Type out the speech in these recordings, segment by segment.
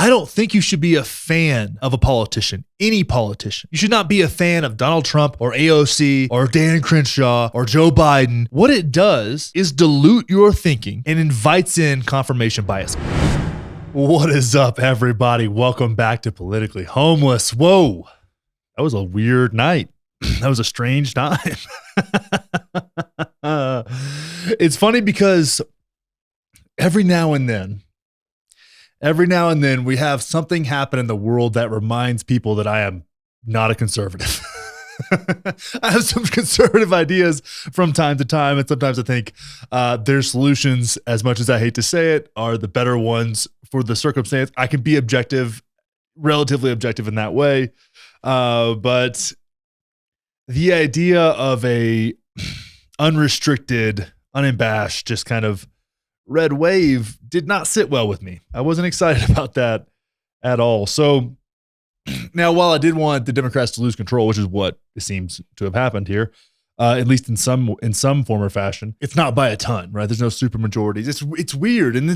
I don't think you should be a fan of a politician, any politician. You should not be a fan of Donald Trump or AOC or Dan Crenshaw or Joe Biden. What it does is dilute your thinking and invites in confirmation bias. What is up, everybody? Welcome back to Politically Homeless. Whoa, that was a weird night. That was a strange time. It's funny because every now and then we have something happen in the world that reminds people that I am not a conservative. I have some conservative ideas from time to time, and sometimes I think their solutions, as much as I hate to say it, are the better ones for the circumstance. I can be objective, relatively objective in that way, but the idea of a unrestricted, unabashed, just kind of red wave did not sit well with me. I wasn't excited about that at all. So now, while I did want the Democrats to lose control, which is what it seems to have happened here, at least in some form or fashion, it's not by a ton, right? There's no super majorities. It's weird, and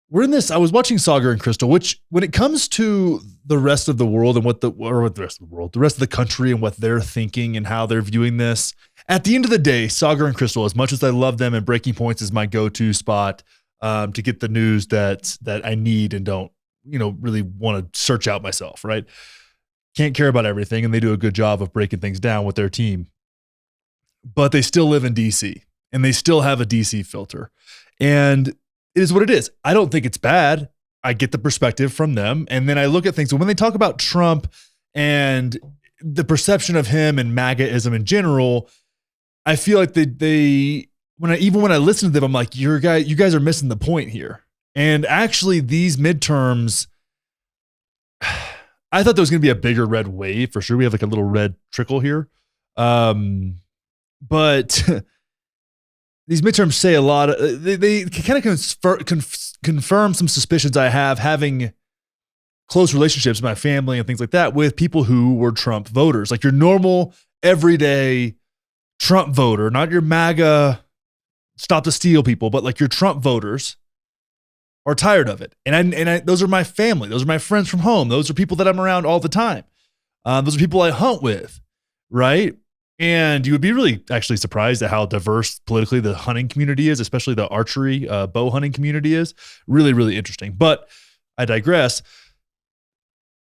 we're in this. I was watching Saga and Crystal, which, when it comes to the rest of the world and the rest of the country and what they're thinking and how they're viewing this, at the end of the day, Saga and Crystal, as much as I love them, and Breaking Points is my go-to spot to get the news that I need and don't, really want to search out myself, right? Can't care about everything, and they do a good job of breaking things down with their team. But they still live in DC, and they still have a DC filter. And it is what it is. I don't think it's bad. I get the perspective from them. And then I look at things. And when they talk about Trump and the perception of him and MAGAism in general, I feel like when I listen to them, I'm like, you guys are missing the point here. And actually, these midterms, I thought there was going to be a bigger red wave for sure. We have like a little red trickle here. But these midterms say a lot. They kind of confirm some suspicions I have, having close relationships with my family and things like that with people who were Trump voters, like your normal, everyday Trump voter, not your MAGA stop the steal people, but like your Trump voters are tired of it. And those are my family. Those are my friends from home. Those are people that I'm around all the time. Those are people I hunt with, right? And you would be really actually surprised at how diverse politically the hunting community is, especially the archery bow hunting community is. Really, really interesting. But I digress.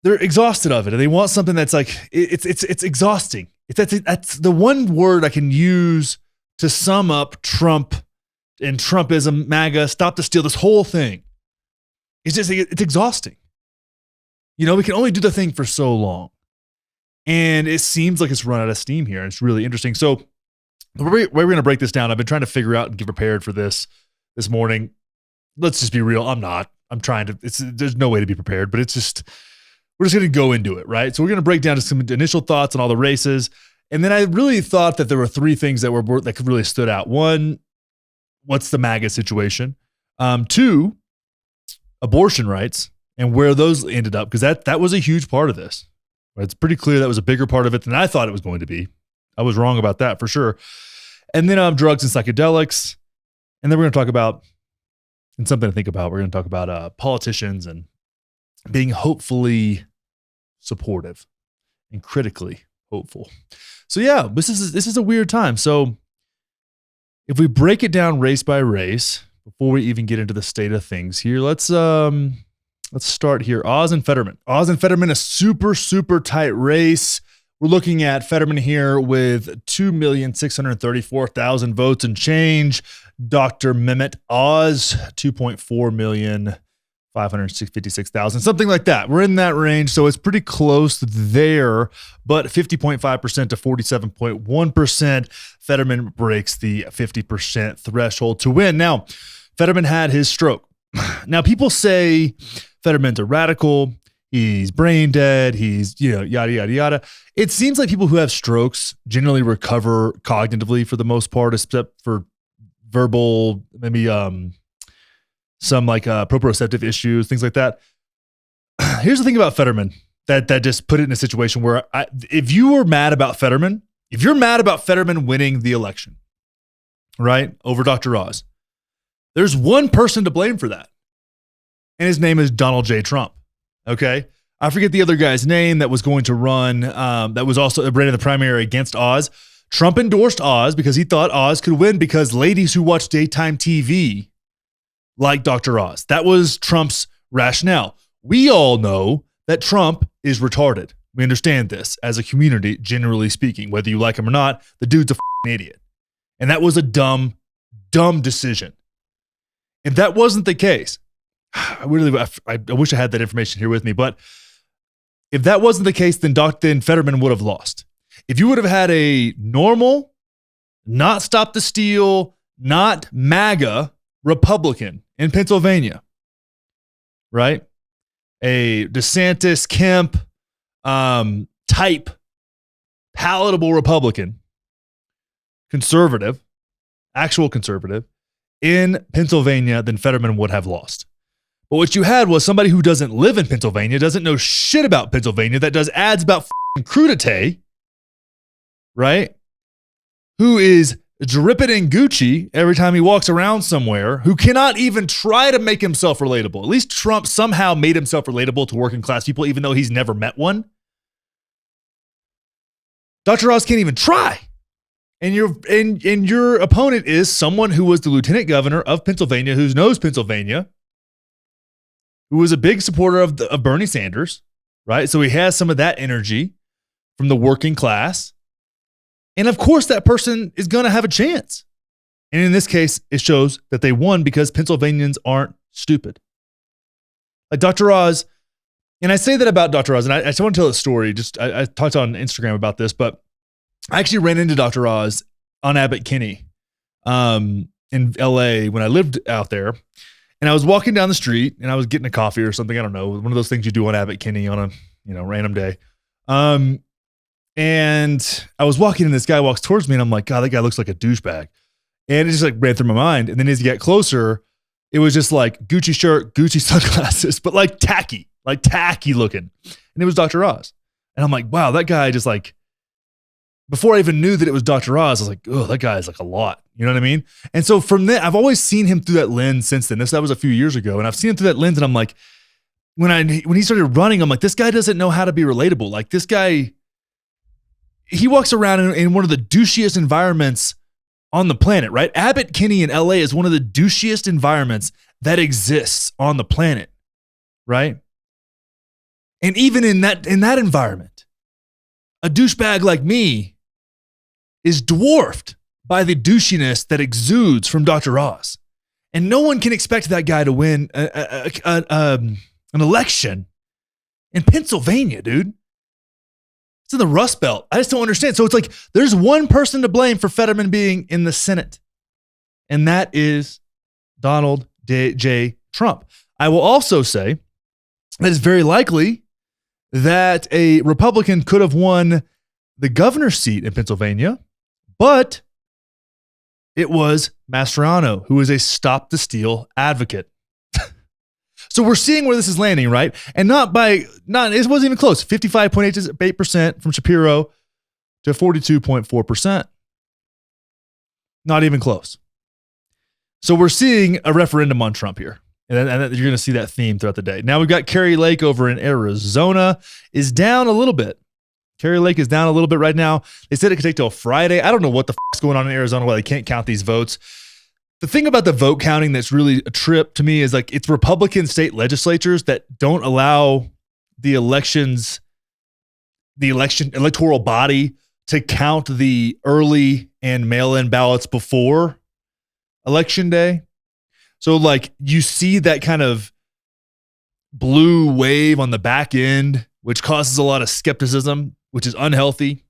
They're exhausted of it, and they want something that's like, it's exhausting. That's the one word I can use to sum up Trump and Trumpism, MAGA, stop the steal, this whole thing. It's exhausting. We can only do the thing for so long. And it seems like it's run out of steam here. It's really interesting. So the way we're going to break this down, I've been trying to figure out and get prepared for this morning. Let's just be real. I'm not. I'm trying to. There's no way to be prepared, but we're just going to go into it, right? So we're going to break down just some initial thoughts on all the races. And then I really thought that there were three things that really stood out. One, what's the MAGA situation? Two, abortion rights and where those ended up, because that was a huge part of this. It's pretty clear that was a bigger part of it than I thought it was going to be. I was wrong about that for sure. And then drugs and psychedelics. And then we're going to talk about, and something to think about, we're going to talk about politicians and being hopefully supportive and critically hopeful. So yeah, this is a weird time. So if we break it down race by race, before we even get into the state of things here, let's start here. Oz and Fetterman. Oz and Fetterman, a super, super tight race. We're looking at Fetterman here with 2,634,000 votes and change. Dr. Mehmet Oz, 2.4,556,000, something like that. We're in that range, so it's pretty close there, but 50.5% to 47.1%. Fetterman breaks the 50% threshold to win. Now, Fetterman had his stroke. Now, people say Fetterman's a radical. He's brain dead. He's, yada, yada, yada. It seems like people who have strokes generally recover cognitively for the most part, except for verbal, maybe some like proprioceptive issues, things like that. Here's the thing about Fetterman that just put it in a situation where if you were mad about Fetterman, if you're mad about Fetterman winning the election, right, over Dr. Oz, there's one person to blame for that. and his name is Donald J. Trump. Okay. I forget the other guy's name that was going to run, that was also ran in the primary against Oz. Trump endorsed Oz because he thought Oz could win because ladies who watch daytime TV like Dr. Oz. That was Trump's rationale. We all know that Trump is retarded. We understand this as a community, generally speaking. Whether you like him or not, the dude's a f***ing idiot. And that was a dumb decision. If that wasn't the case, I wish I had that information here with me, but if that wasn't the case, then Fetterman would have lost. If you would have had a normal, not Stop the Steal, not MAGA Republican in Pennsylvania, right? A DeSantis, Kemp type palatable Republican, conservative, actual conservative in Pennsylvania, then Fetterman would have lost. But what you had was somebody who doesn't live in Pennsylvania, doesn't know shit about Pennsylvania, that does ads about crudité, right? Who is dripping in Gucci every time he walks around somewhere, who cannot even try to make himself relatable. At least Trump somehow made himself relatable to working class people, even though he's never met one. Dr. Oz can't even try. And your opponent is someone who was the lieutenant governor of Pennsylvania, who knows Pennsylvania, who was a big supporter of Bernie Sanders, right? So he has some of that energy from the working class. And of course, that person is going to have a chance. And in this case, it shows that they won because Pennsylvanians aren't stupid. Like Dr. Oz, and I say that about Dr. Oz, and I just want to tell a story. I talked on Instagram about this, but I actually ran into Dr. Oz on Abbott Kinney in LA when I lived out there. And I was walking down the street and I was getting a coffee or something. I don't know. One of those things you do on Abbott Kinney on a random day. And I was walking and this guy walks towards me and I'm like, God, that guy looks like a douchebag. And it just like ran through my mind. And then as you get closer, it was just like Gucci shirt, Gucci sunglasses, but like tacky looking. And it was Dr. Oz. And I'm like, wow, that guy just like, before I even knew that it was Dr. Oz, I was like, oh, that guy is like a lot. You know what I mean? And so from then, I've always seen him through that lens since then. That was a few years ago. And I've seen him through that lens and I'm like, when he started running, I'm like, this guy doesn't know how to be relatable. Like this guy, he walks around in one of the douchiest environments on the planet, right? Abbott Kinney in LA is one of the douchiest environments that exists on the planet, right? And even in that environment, a douchebag like me is dwarfed by the douchiness that exudes from Dr. Oz. And no one can expect that guy to win an election in Pennsylvania, dude. It's in the Rust Belt. I just don't understand. So it's like there's one person to blame for Fetterman being in the Senate, and that is Donald J. Trump. I will also say that it's very likely that a Republican could have won the governor's seat in Pennsylvania, but it was Mastriano, who is a Stop the Steal advocate. So we're seeing where this is landing, right? And it wasn't even close. 55.8% from Shapiro to 42.4%. Not even close. So we're seeing a referendum on Trump here. And you're going to see that theme throughout the day. Now we've got Kari Lake over in Arizona is down a little bit. Kari Lake is down a little bit right now. They said it could take till Friday. I don't know what the is going on in Arizona why they can't count these votes. The thing about the vote counting that's really a trip to me is like it's Republican state legislatures that don't allow the electoral body to count the early and mail-in ballots before election day. So like you see that kind of blue wave on the back end, which causes a lot of skepticism, which is unhealthy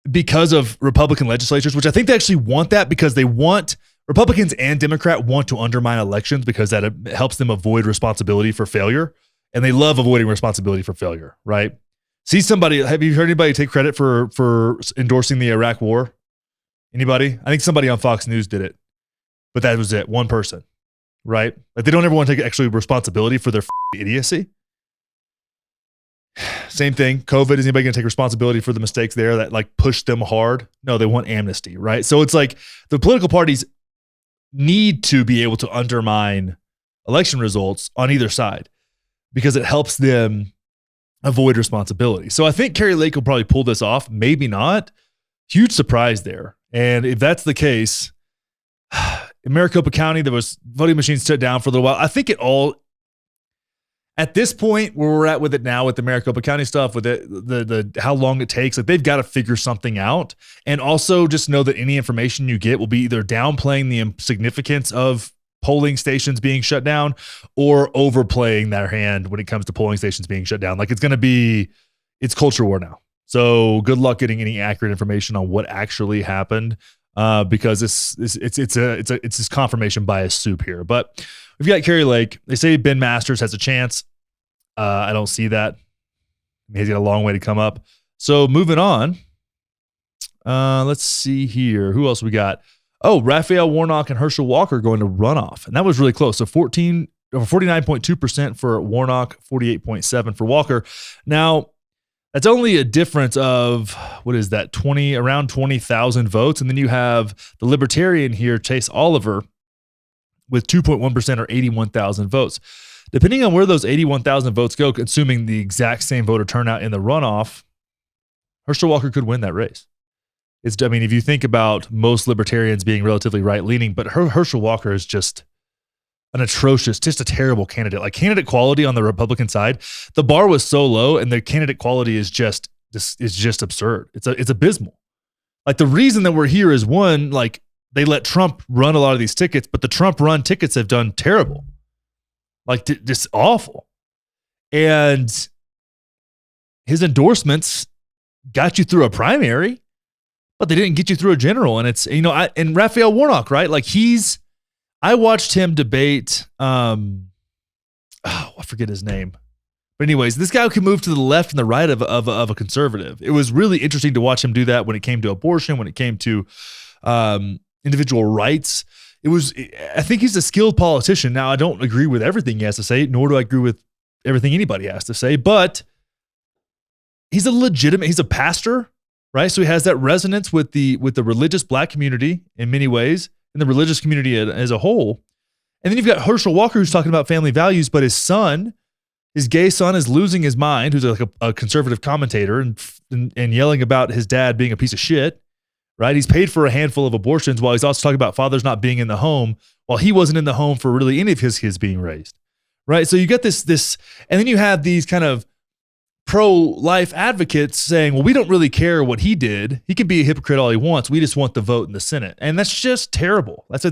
because of Republican legislatures, which I think they actually want that because Republicans and Democrats want to undermine elections because that helps them avoid responsibility for failure. And they love avoiding responsibility for failure, right? Have you heard anybody take credit for endorsing the Iraq war? Anybody? I think somebody on Fox News did it, but that was it. One person, right? Like they don't ever want to take actually responsibility for their idiocy. Same thing. COVID, is anybody going to take responsibility for the mistakes there that like pushed them hard? No, they want amnesty, right? So it's like the political parties need to be able to undermine election results on either side because it helps them avoid responsibility. So I think Kari Lake will probably pull this off. Maybe not. Huge surprise there. And if that's the case, in Maricopa County, there was voting machines shut down for a little while. I think it all, at this point where we're at with it now with the Maricopa County stuff, with it, the how long it takes, like they've got to figure something out. And also just know that any information you get will be either downplaying the significance of polling stations being shut down or overplaying their hand when it comes to polling stations being shut down. Like it's culture war now. So good luck getting any accurate information on what actually happened, because it's this confirmation bias soup here. But we've got Kari Lake. They say Ben Masters has a chance. I don't see that. He's got a long way to come up. So moving on. Let's see here. Who else we got? Oh, Raphael Warnock and Herschel Walker going to runoff. And that was really close. So 49.2% for Warnock, 48.7% for Walker. Now, that's only a difference of, what is that, around 20,000 votes. And then you have the Libertarian here, Chase Oliver, with 2.1% or 81,000 votes. Depending on where those 81,000 votes go, assuming the exact same voter turnout in the runoff, Herschel Walker could win that race. If you think about most libertarians being relatively right-leaning, but Herschel Walker is just an atrocious, just a terrible candidate. Like candidate quality on the Republican side, the bar was so low, and the candidate quality is just absurd. It's abysmal. Like the reason that we're here is one, like they let Trump run a lot of these tickets, but the Trump run tickets have done terrible, like just awful. And his endorsements got you through a primary, but they didn't get you through a general. And it's, and Raphael Warnock, right? Like I watched him debate, I forget his name. But anyways, this guy can move to the left and the right of a conservative. It was really interesting to watch him do that when it came to abortion, when it came to individual rights. I think he's a skilled politician. Now, I don't agree with everything he has to say, nor do I agree with everything anybody has to say, but he's a pastor, right? So he has that resonance with the religious black community in many ways, and the religious community as a whole. And then you've got Herschel Walker, who's talking about family values, but his gay son is losing his mind, who's like a conservative commentator and yelling about his dad being a piece of shit, right? He's paid for a handful of abortions while he's also talking about fathers not being in the home while he wasn't in the home for really any of his kids being raised, right? So you get this, and then you have these kind of pro-life advocates saying, well, we don't really care what he did. He can be a hypocrite all he wants. We just want the vote in the Senate. And that's just terrible. It's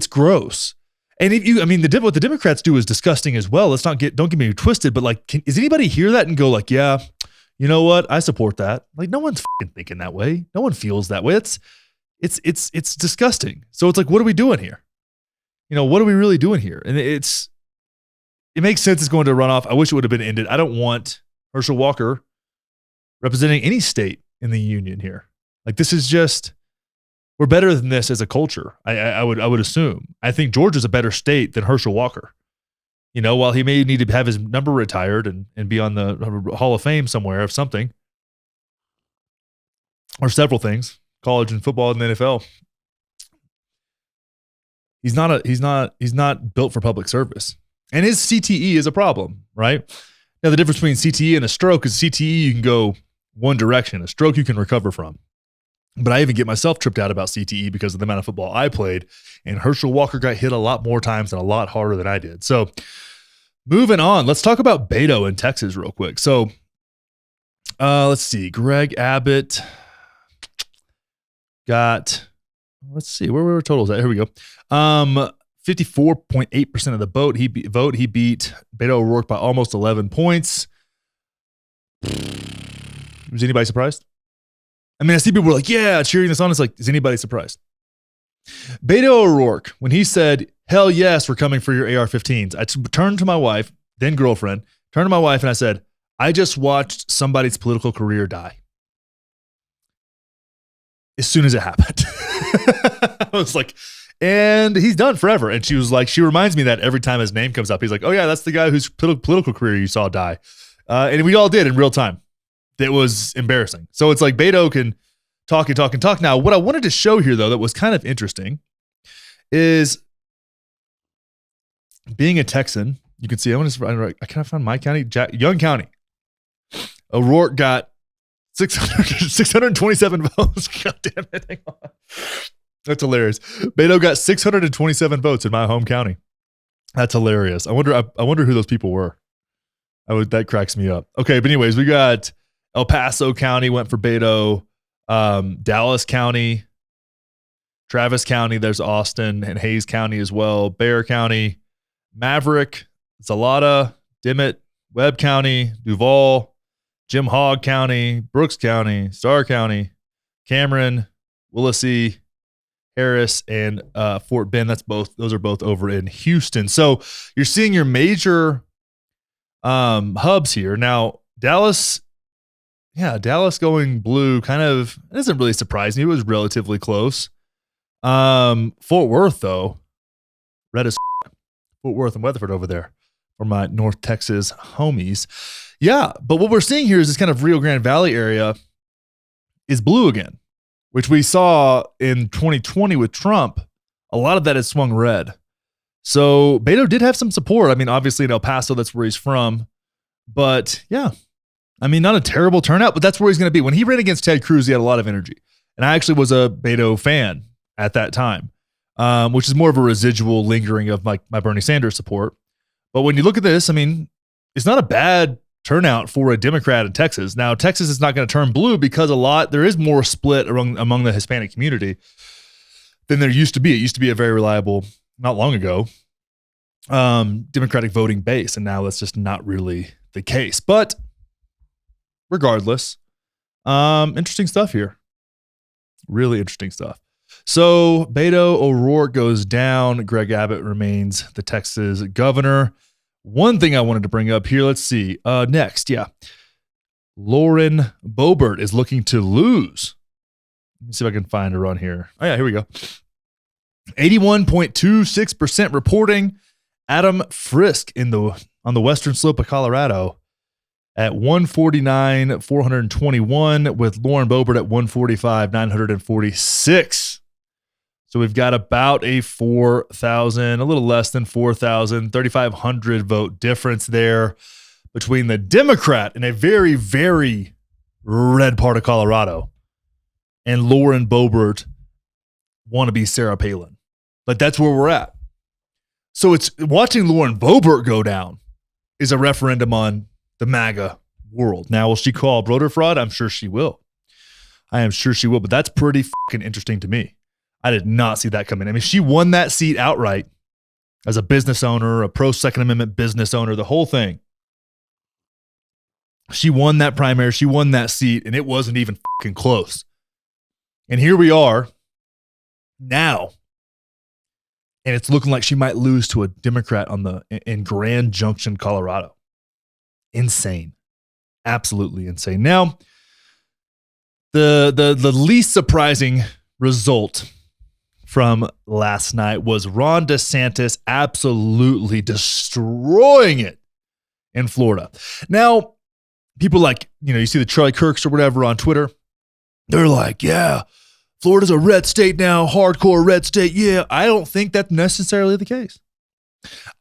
gross. And what the Democrats do is disgusting as well. Don't get me twisted, but like, does anybody hear that and go like, yeah, you know what? I support that. Like no one's thinking that way. No one feels that way. It's disgusting. So it's like, what are we doing here? What are we really doing here? And it makes sense it's going to run off. I wish it would have been ended. I don't want Herschel Walker representing any state in the union here. Like this is just, we're better than this as a culture. I would assume. I think Georgia's a better state than Herschel Walker. While he may need to have his number retired and be on the Hall of Fame somewhere of something, or several things, college and football and the NFL. He's not built for public service. And his CTE is a problem, right? Now, the difference between CTE and a stroke is CTE, you can go one direction. A stroke you can recover from. But I even get myself tripped out about CTE because of the amount of football I played. And Herschel Walker got hit a lot more times and a lot harder than I did. So moving on, let's talk about Beto in Texas real quick. So let's see. Greg Abbott got, let's see, where were totals at? Here we go. 54.8% of the vote. He beat Beto O'Rourke by almost 11 points. Was anybody surprised? I see people were like, yeah, cheering this on. It's like, is anybody surprised? Beto O'Rourke, when he said, hell yes, we're coming for your AR-15s, I turned to my wife, then girlfriend, and I said, I just watched somebody's political career die. As soon as it happened. I was like, and he's done forever. And she was like, she reminds me that every time his name comes up, he's like, oh yeah, that's the guy whose political career you saw die. And we all did in real time. It was embarrassing. So it's like Beto can talk and talk and talk. Now, what I wanted to show here, though, that was kind of interesting is being a Texan, you can see, I can't find my county, Young County. O'Rourke got 627 votes. God damn it. Hang on. That's hilarious. Beto got 627 votes in my home county. That's hilarious. I wonder who those people were. That cracks me up. Okay, but anyways, we got El Paso County went for Beto, Dallas County, Travis County, there's Austin and Hayes County as well, Bexar County, Maverick, Salada, Dimmitt, Webb County, Duval, Jim Hogg County, Brooks County, Starr County, Cameron, Willacy, Harris, and Fort Bend. Those are both over in Houston. So you're seeing your major hubs here. Now, Dallas going blue kind of doesn't really surprise me. It was relatively close. Fort Worth, though, red as Fort Worth and Weatherford over there for my North Texas homies. Yeah, but what we're seeing here is this kind of Rio Grande Valley area is blue again, which we saw in 2020 with Trump. A lot of that has swung red. So Beto did have some support. I mean, obviously in El Paso, that's where he's from. But yeah, I mean, not a terrible turnout, but that's where he's going to be. When he ran against Ted Cruz, he had a lot of energy. And I actually was a Beto fan at that time, which is more of a residual lingering of my Bernie Sanders support. But when you look at this, I mean, it's not a bad turnout for a Democrat in Texas. Now, Texas is not going to turn blue because there is more split among the Hispanic community than there used to be. It used to be a very reliable, not long ago, Democratic voting base. And now that's just not really the case. But regardless, interesting stuff here. Really interesting stuff. So Beto O'Rourke goes down. Greg Abbott remains the Texas governor. One thing I wanted to bring up here, let's see. Next, Lauren Boebert is looking to lose. Let me see if I can find her on here. Oh, yeah, here we go. 81.26% reporting. Adam Frisk on the western slope of Colorado at 149,421 with Lauren Boebert at 145,946. So we've got about a 4,000, a little less than 4,000, 3,500 vote difference there between the Democrat in a very, very red part of Colorado and Lauren Boebert wannabe Sarah Palin. Like, that's where we're at. So it's watching Lauren Boebert go down is a referendum on the MAGA world. Now, will she call voter fraud? I'm sure she will. I am sure she will, but that's pretty fucking interesting to me. I did not see that coming. I mean, she won that seat outright as a business owner, a pro-Second Amendment business owner, the whole thing. She won that primary. She won that seat, and it wasn't even fucking close. And here we are now, and it's looking like she might lose to a Democrat in Grand Junction, Colorado. Insane. Absolutely insane. Now, the least surprising result from last night was Ron DeSantis absolutely destroying it in Florida. Now, people you see the Charlie Kirks or whatever on Twitter. They're like, yeah, Florida's a red state now, hardcore red state. Yeah, I don't think that's necessarily the case.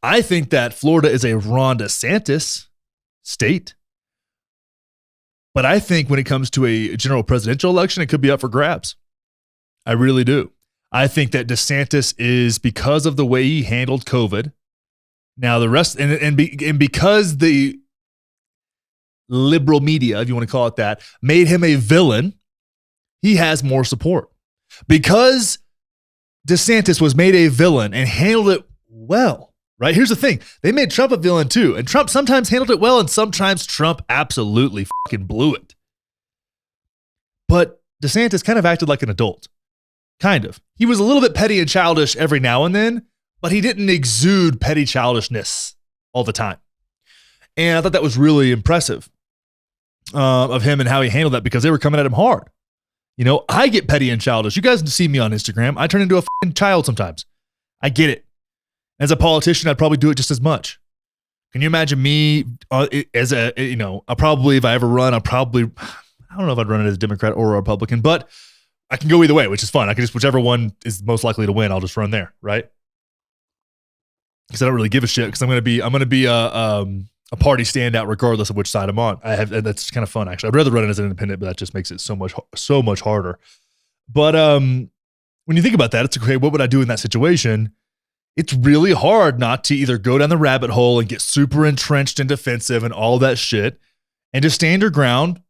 I think that Florida is a Ron DeSantis state. But I think when it comes to a general presidential election, it could be up for grabs. I really do. I think that DeSantis is, because of the way he handled COVID. Now the rest, and because the liberal media, if you want to call it that, made him a villain, he has more support. Because DeSantis was made a villain and handled it well, right? Here's the thing. They made Trump a villain too. And Trump sometimes handled it well, and sometimes Trump absolutely fucking blew it. But DeSantis kind of acted like an adult. Kind of. He was a little bit petty and childish every now and then, but he didn't exude petty childishness all the time. And I thought that was really impressive of him and how he handled that, because they were coming at him hard. You know, I get petty and childish. You guys see me on Instagram. I turn into a fucking child sometimes. I get it. As a politician, I'd probably do it just as much. Can you imagine me as I probably, if I ever run, I don't know if I'd run it as a Democrat or a Republican, but I can go either way, which is fun. I can just, whichever one is most likely to win, I'll just run there, right? because I don't really give a shit, because I'm gonna be a party standout regardless of which side I'm on. And that's kind of fun, actually. I'd rather run it as an independent, but that just makes it so much harder. But when you think about that, it's okay, what would I do in that situation? It's really hard not to either go down the rabbit hole and get super entrenched and defensive and all that shit, and just stand your ground,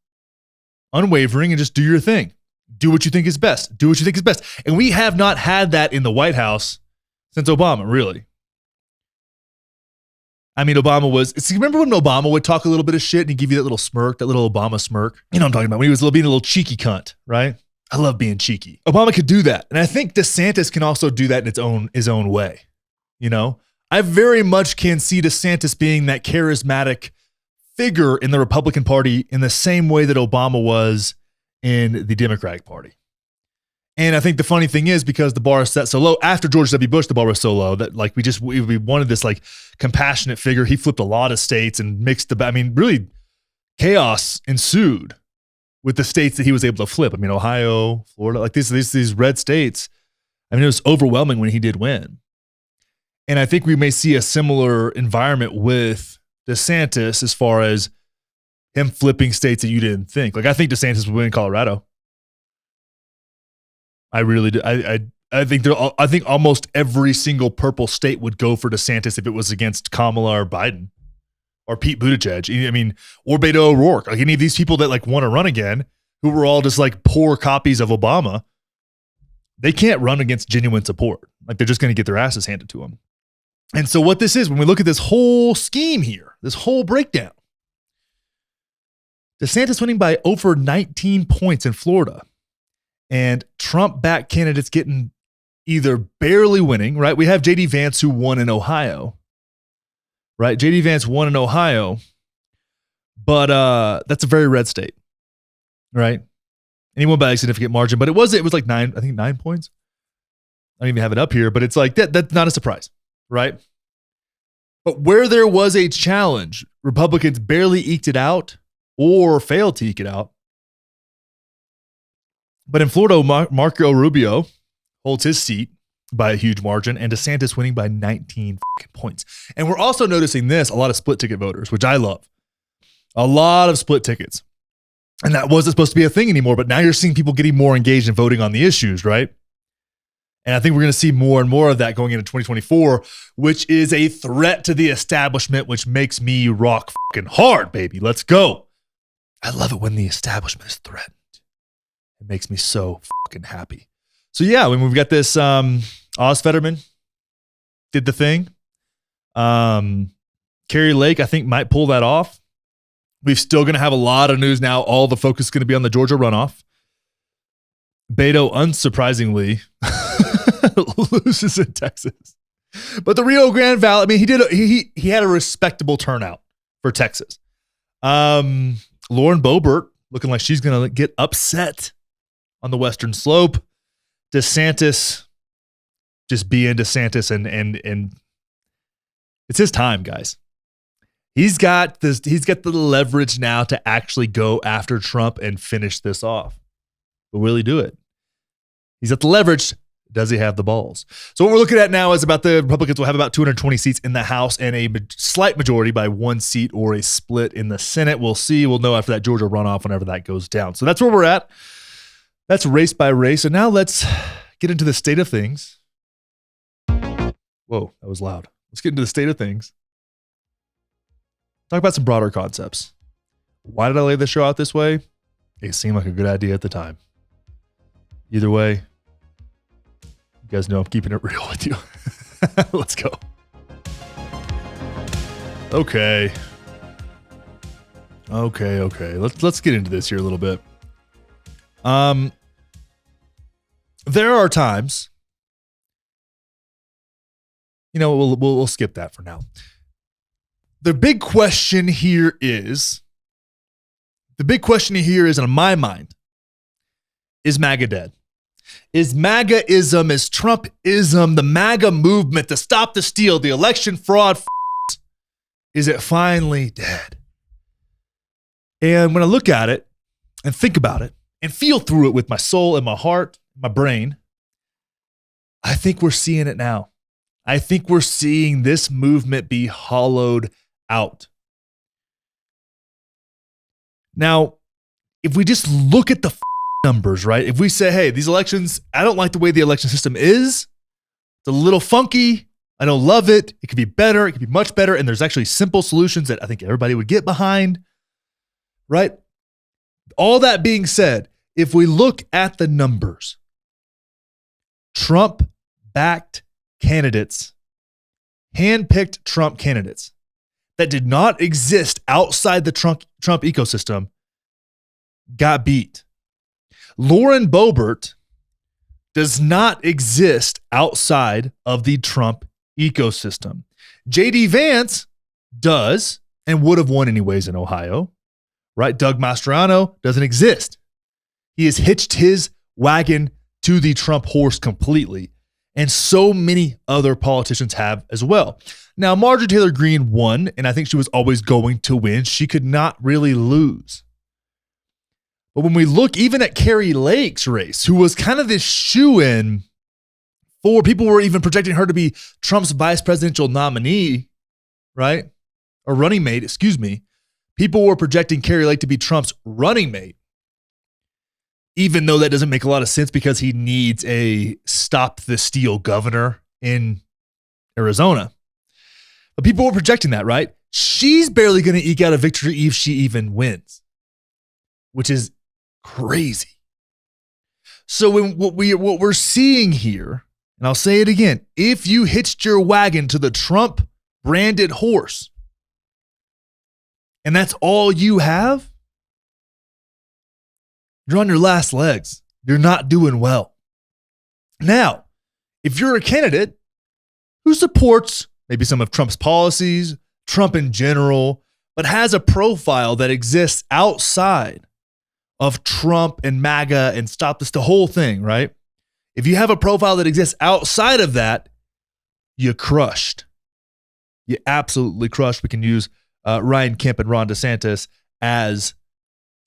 unwavering, and just do your thing. Do what you think is best. Do what you think is best. And we have not had that in the White House since Obama, really. I mean, remember when Obama would talk a little bit of shit and he'd give you that little smirk, that little Obama smirk? You know what I'm talking about, when he was being a little cheeky cunt, right? I love being cheeky. Obama could do that. And I think DeSantis can also do that in his own way. You know, I very much can see DeSantis being that charismatic figure in the Republican Party in the same way that Obama was in the Democratic Party. And I think the funny thing is, because the bar is set so low, after George W. Bush, the bar was so low that like we wanted this like compassionate figure. He flipped a lot of states and really chaos ensued with the states that he was able to flip. I mean, Ohio, Florida, like these red states. I mean, it was overwhelming when he did win. And I think we may see a similar environment with DeSantis as far as him flipping states that you didn't think. Like, I think DeSantis would win Colorado. I really do. I think almost every single purple state would go for DeSantis if it was against Kamala or Biden or Pete Buttigieg. I mean, or Beto O'Rourke. Like any of these people that like want to run again, who were all just like poor copies of Obama, they can't run against genuine support. Like they're just going to get their asses handed to them. And so what this is, when we look at this whole scheme here, this whole breakdown, DeSantis winning by over 19 points in Florida, and Trump-backed candidates getting either barely winning, right? We have J.D. Vance who won in Ohio, right? J.D. Vance won in Ohio, but that's a very red state, right? And he won by a significant margin, but it was like 9 points. I don't even have it up here, but it's like that's not a surprise, right? But where there was a challenge, Republicans barely eked it out or failed to eke it out. But in Florida, Marco Rubio holds his seat by a huge margin, and DeSantis winning by 19 points. And we're also noticing a lot of split ticket voters, which I love. A lot of split tickets. And that wasn't supposed to be a thing anymore, but now you're seeing people getting more engaged in voting on the issues, right? And I think we're going to see more and more of that going into 2024, which is a threat to the establishment, which makes me rock fucking hard, baby. Let's go. I love it when the establishment is threatened. It makes me so fucking happy. So yeah, when we've got this Oz Fetterman did the thing. Carrie Lake, I think, might pull that off. We're still going to have a lot of news now. All the focus is going to be on the Georgia runoff. Beto, unsurprisingly, loses in Texas. But the Rio Grande Valley, I mean, he had a respectable turnout for Texas. Lauren Boebert looking like she's going to get upset on the Western Slope. DeSantis just being DeSantis, and it's his time, guys. He's got the leverage now to actually go after Trump and finish this off. But will he do it? He's got the leverage. Does he have the balls? So what we're looking at now is about the Republicans will have about 220 seats in the House and a slight majority by one seat or a split in the Senate. We'll see. We'll know after that Georgia runoff whenever that goes down. So that's where we're at. That's race by race. So now let's get into the state of things. Whoa, that was loud. Let's get into the state of things. Talk about some broader concepts. Why did I lay the show out this way? It seemed like a good idea at the time. Either way, you guys know I'm keeping it real with you. Let's go. Okay. Let's get into this here a little bit. There are times, we'll skip that for now. The big question here is, in my mind, is MAGA dead? Is MAGA-ism, is Trump-ism, the MAGA movement, to stop the steal, the election fraud, is it finally dead? And when I look at it and think about it and feel through it with my soul and my heart, my brain, I think we're seeing it now. I think we're seeing this movement be hollowed out. Now, if we just look at the numbers, right? If we say, hey, these elections, I don't like the way the election system is. It's a little funky. I don't love it. It could be better. It could be much better. And there's actually simple solutions that I think everybody would get behind, right? All that being said, if we look at the numbers, Trump-backed candidates, handpicked Trump candidates that did not exist outside the Trump ecosystem got beat. Lauren Boebert does not exist outside of the Trump ecosystem. J.D. Vance does and would have won anyways in Ohio, right? Doug Mastriano doesn't exist. He has hitched his wagon to the Trump horse completely. And so many other politicians have as well. Now, Marjorie Taylor Greene won, and I think she was always going to win. She could not really lose. But when we look even at Carrie Lake's race, who was kind of this shoo-in for, people were even projecting her to be Trump's vice presidential nominee, right? Or running mate, excuse me. People were projecting Carrie Lake to be Trump's running mate, even though that doesn't make a lot of sense because he needs a stop the steal governor in Arizona. But people were projecting that, right? She's barely going to eke out a victory if she even wins, which is crazy. So what we're seeing here, and I'll say it again, if you hitched your wagon to the Trump branded horse and that's all you have, you're on your last legs. You're not doing well. Now, if you're a candidate who supports maybe some of Trump's policies, Trump in general, but has a profile that exists outside of Trump and MAGA and Stop This, the whole thing, right? If you have a profile that exists outside of that, you crushed. You absolutely crushed. We can use Ryan Kemp and Ron DeSantis as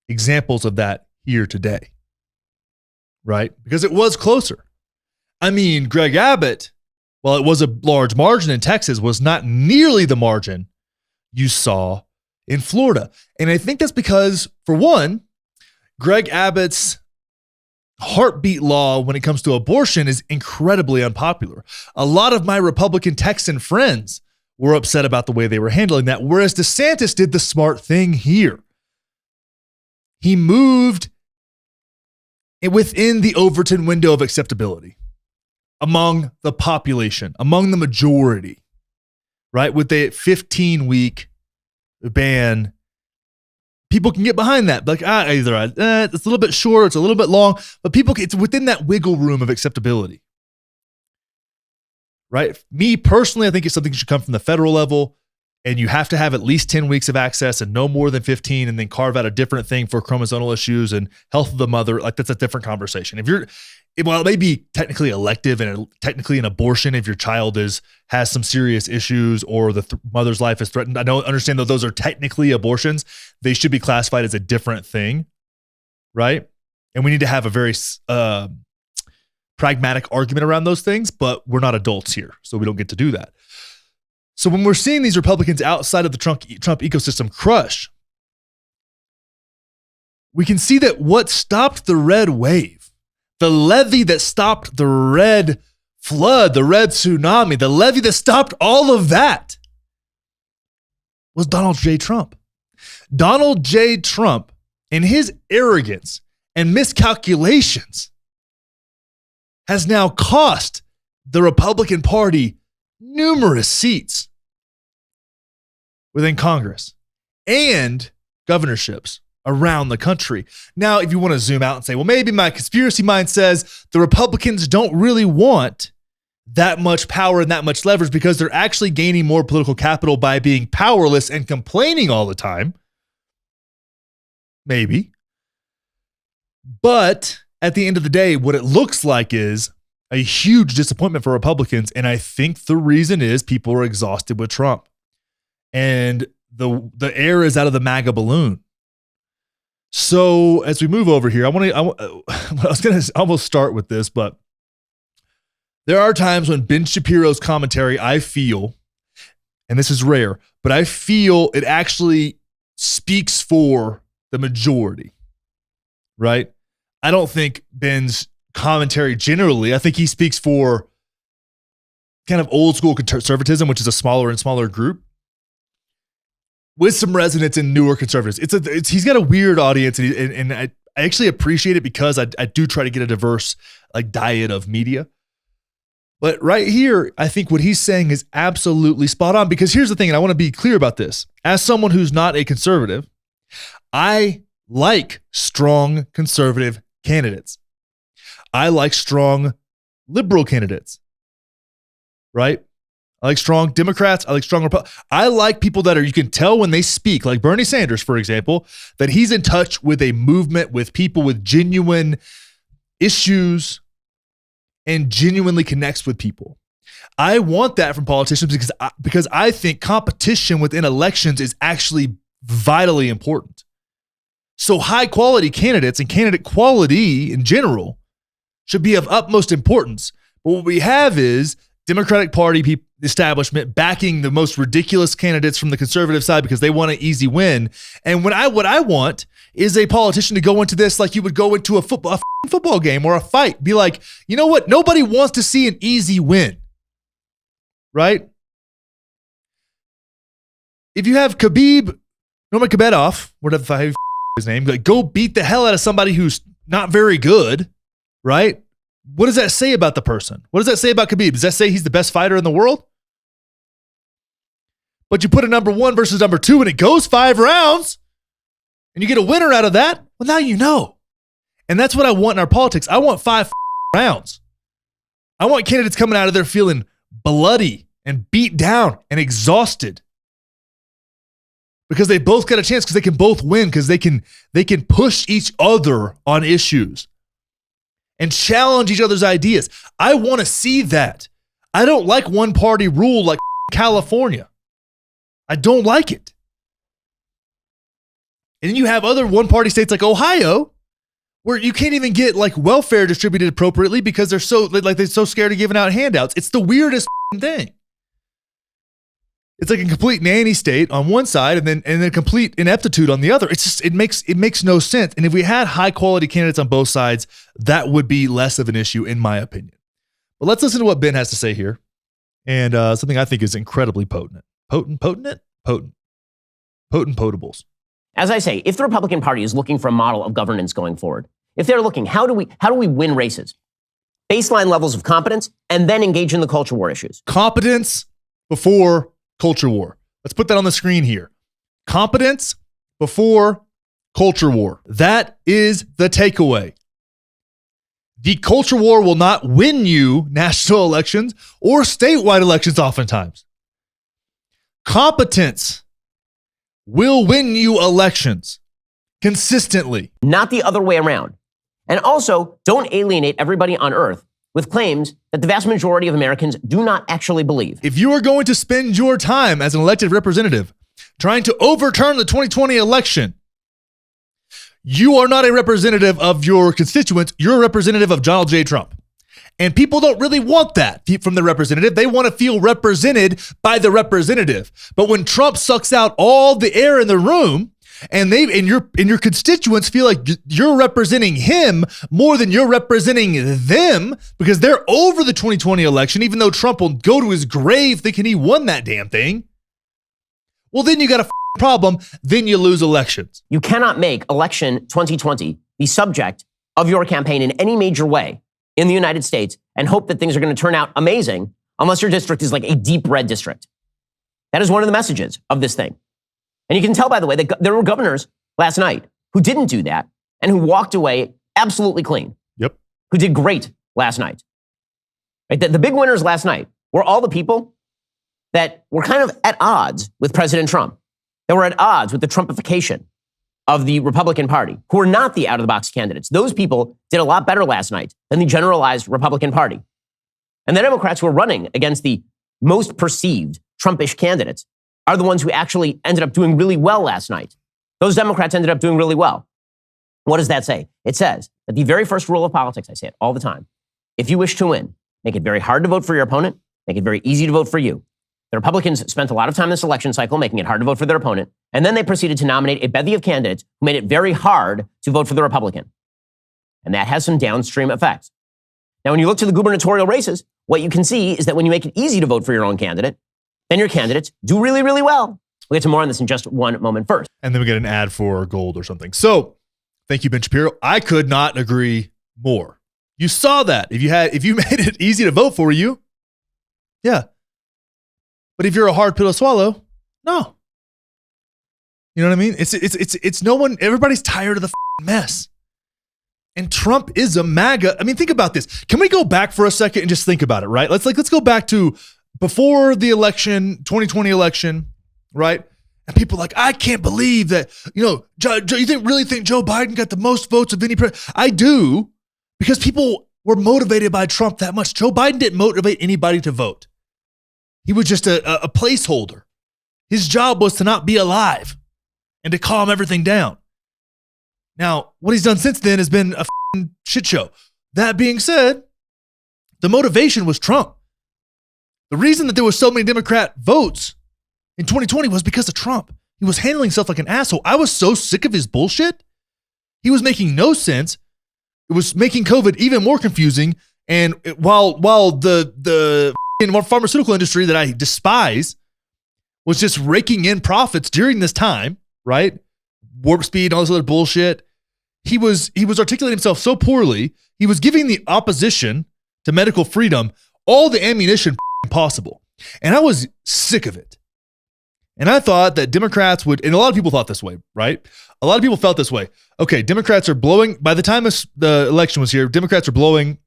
examples of that here today, right? Because it was closer. I mean, Greg Abbott, while it was a large margin in Texas, was not nearly the margin you saw in Florida. And I think that's because, for one, Greg Abbott's heartbeat law when it comes to abortion is incredibly unpopular. A lot of my Republican Texan friends were upset about the way they were handling that, whereas DeSantis did the smart thing here. He moved within the Overton window of acceptability among the population, among the majority, right? With a 15-week ban, people can get behind that. Like, it's a little bit short, it's a little bit long, but it's within that wiggle room of acceptability, right? Me personally, I think it's something that should come from the federal level, and you have to have at least 10 weeks of access and no more than 15, and then carve out a different thing for chromosomal issues and health of the mother. Like, that's a different conversation. While it may be technically elective and technically an abortion if your child has some serious issues or the mother's life is threatened, I don't understand that those are technically abortions. They should be classified as a different thing, right? And we need to have a very pragmatic argument around those things, but we're not adults here, so we don't get to do that. So when we're seeing these Republicans outside of the Trump ecosystem crush, we can see that what stopped the red wave, the levee that stopped the red flood, the red tsunami, the levee that stopped all of that was Donald J. Trump. Donald J. Trump, in his arrogance and miscalculations, has now cost the Republican Party numerous seats within Congress and governorships around the country. Now, if you want to zoom out and say, well, maybe my conspiracy mind says the Republicans don't really want that much power and that much leverage because they're actually gaining more political capital by being powerless and complaining all the time. Maybe. But at the end of the day, what it looks like is a huge disappointment for Republicans. And I think the reason is people are exhausted with Trump. And the air is out of the MAGA balloon. So as we move over here, I was going to almost start with this, but There are times when Ben Shapiro's commentary, I feel, and this is rare, but I feel it actually speaks for the majority, right? I don't think Ben's commentary generally, I think he speaks for kind of old school conservatism, which is a smaller and smaller group, with some resonance in newer conservatives. He's got a weird audience, and I actually appreciate it because I do try to get a diverse like diet of media. But right here, I think what he's saying is absolutely spot on, because here's the thing, and I want to be clear about this. As someone who's not a conservative, I like strong conservative candidates. I like strong liberal candidates, right? I like strong Democrats. I like strong Republicans. I like people that you can tell when they speak, like Bernie Sanders, for example, that he's in touch with a movement, with people with genuine issues, and genuinely connects with people. I want that from politicians because I think competition within elections is actually vitally important. So high quality candidates and candidate quality in general should be of utmost importance. But what we have is Democratic Party establishment backing the most ridiculous candidates from the conservative side because they want an easy win. And what I want is a politician to go into this like you would go into a football game or a fight. Be like, you know what? Nobody wants to see an easy win, right? If you have Nurmagomedov, whatever his name, like go beat the hell out of somebody who's not very good, right? What does that say about the person? What does that say about Khabib? Does that say he's the best fighter in the world? But you put a number 1 versus number 2 and it goes 5 rounds and you get a winner out of that, well, now you know. And that's what I want in our politics. I want 5 rounds. I want candidates coming out of there feeling bloody and beat down and exhausted because they both got a chance, because they can both win, because they can push each other on issues and challenge each other's ideas. I want to see that. I don't like one party rule like California. I don't like it. And then you have other one party states like Ohio, where you can't even get like welfare distributed appropriately because they're so scared of giving out handouts. It's the weirdest thing. It's like a complete nanny state on one side and then complete ineptitude on the other. It's just, it makes no sense. And if we had high quality candidates on both sides, that would be less of an issue in my opinion. But let's listen to what Ben has to say here. And something I think is incredibly potent. Potables. As I say, if the Republican Party is looking for a model of governance going forward, if they're looking, how do we win races? Baseline levels of competence, and then engage in the culture war issues. Competence before culture war. Let's put that on the screen here. Competence before culture war. That is the takeaway. The culture war will not win you national elections or statewide elections oftentimes. Competence will win you elections consistently. Not the other way around. And also, don't alienate everybody on earth with claims that the vast majority of Americans do not actually believe. If you are going to spend your time as an elected representative trying to overturn the 2020 election, you are not a representative of your constituents. You're a representative of Donald J. Trump. And people don't really want that from the representative. They want to feel represented by the representative. But when Trump sucks out all the air in the room, and your constituents feel like you're representing him more than you're representing them because they're over the 2020 election, even though Trump will go to his grave thinking he won that damn thing. Well, then you got a problem. Then you lose elections. You cannot make election 2020 the subject of your campaign in any major way in the United States and hope that things are going to turn out amazing unless your district is like a deep red district. That is one of the messages of this thing. And you can tell, by the way, that there were governors last night who didn't do that and who walked away absolutely clean. Yep. Who did great last night. Right? The big winners last night were all the people that were kind of at odds with President Trump, that were at odds with the Trumpification of the Republican Party, who are not the out-of-the-box candidates. Those people did a lot better last night than the generalized Republican Party. And the Democrats who are running against the most perceived Trumpish candidates are the ones who actually ended up doing really well last night. Those Democrats ended up doing really well. What does that say? It says that the very first rule of politics, I say it all the time, if you wish to win, make it very hard to vote for your opponent, make it very easy to vote for you. The Republicans spent a lot of time this election cycle making it hard to vote for their opponent, and then they proceeded to nominate a bevy of candidates who made it very hard to vote for the Republican. And that has some downstream effects. Now, when you look to the gubernatorial races, what you can see is that when you make it easy to vote for your own candidate, then your candidates do really, really well. We'll get to more on this in just one moment first. And then we get an ad for gold or something. So thank you, Ben Shapiro. I could not agree more. You saw that. If you made it easy to vote for you, yeah. But if you're a hard pill to swallow, no. You know what I mean? It's no one, everybody's tired of the mess. And Trumpism, MAGA, I mean, think about this. Can we go back for a second and just think about it, right? Let's go back to before the election, 2020 election, right? And people are like, I can't believe that, you really think Joe Biden got the most votes of any president? I do, because people were motivated by Trump that much. Joe Biden didn't motivate anybody to vote. He was just a placeholder. His job was to not be alive and to calm everything down. Now, what he's done since then has been a shit show. That being said, the motivation was Trump. The reason that there were so many Democrat votes in 2020 was because of Trump. He was handling himself like an asshole. I was so sick of his bullshit. He was making no sense. It was making COVID even more confusing. And while the pharmaceutical industry that I despise was just raking in profits during this time, right? Warp speed, all this other bullshit. He was articulating himself so poorly. He was giving the opposition to medical freedom all the ammunition possible. And I was sick of it. And I thought that Democrats would, and a lot of people thought this way, right? A lot of people felt this way. Okay, Democrats are blowing, by the time the election was here, Democrats are blowing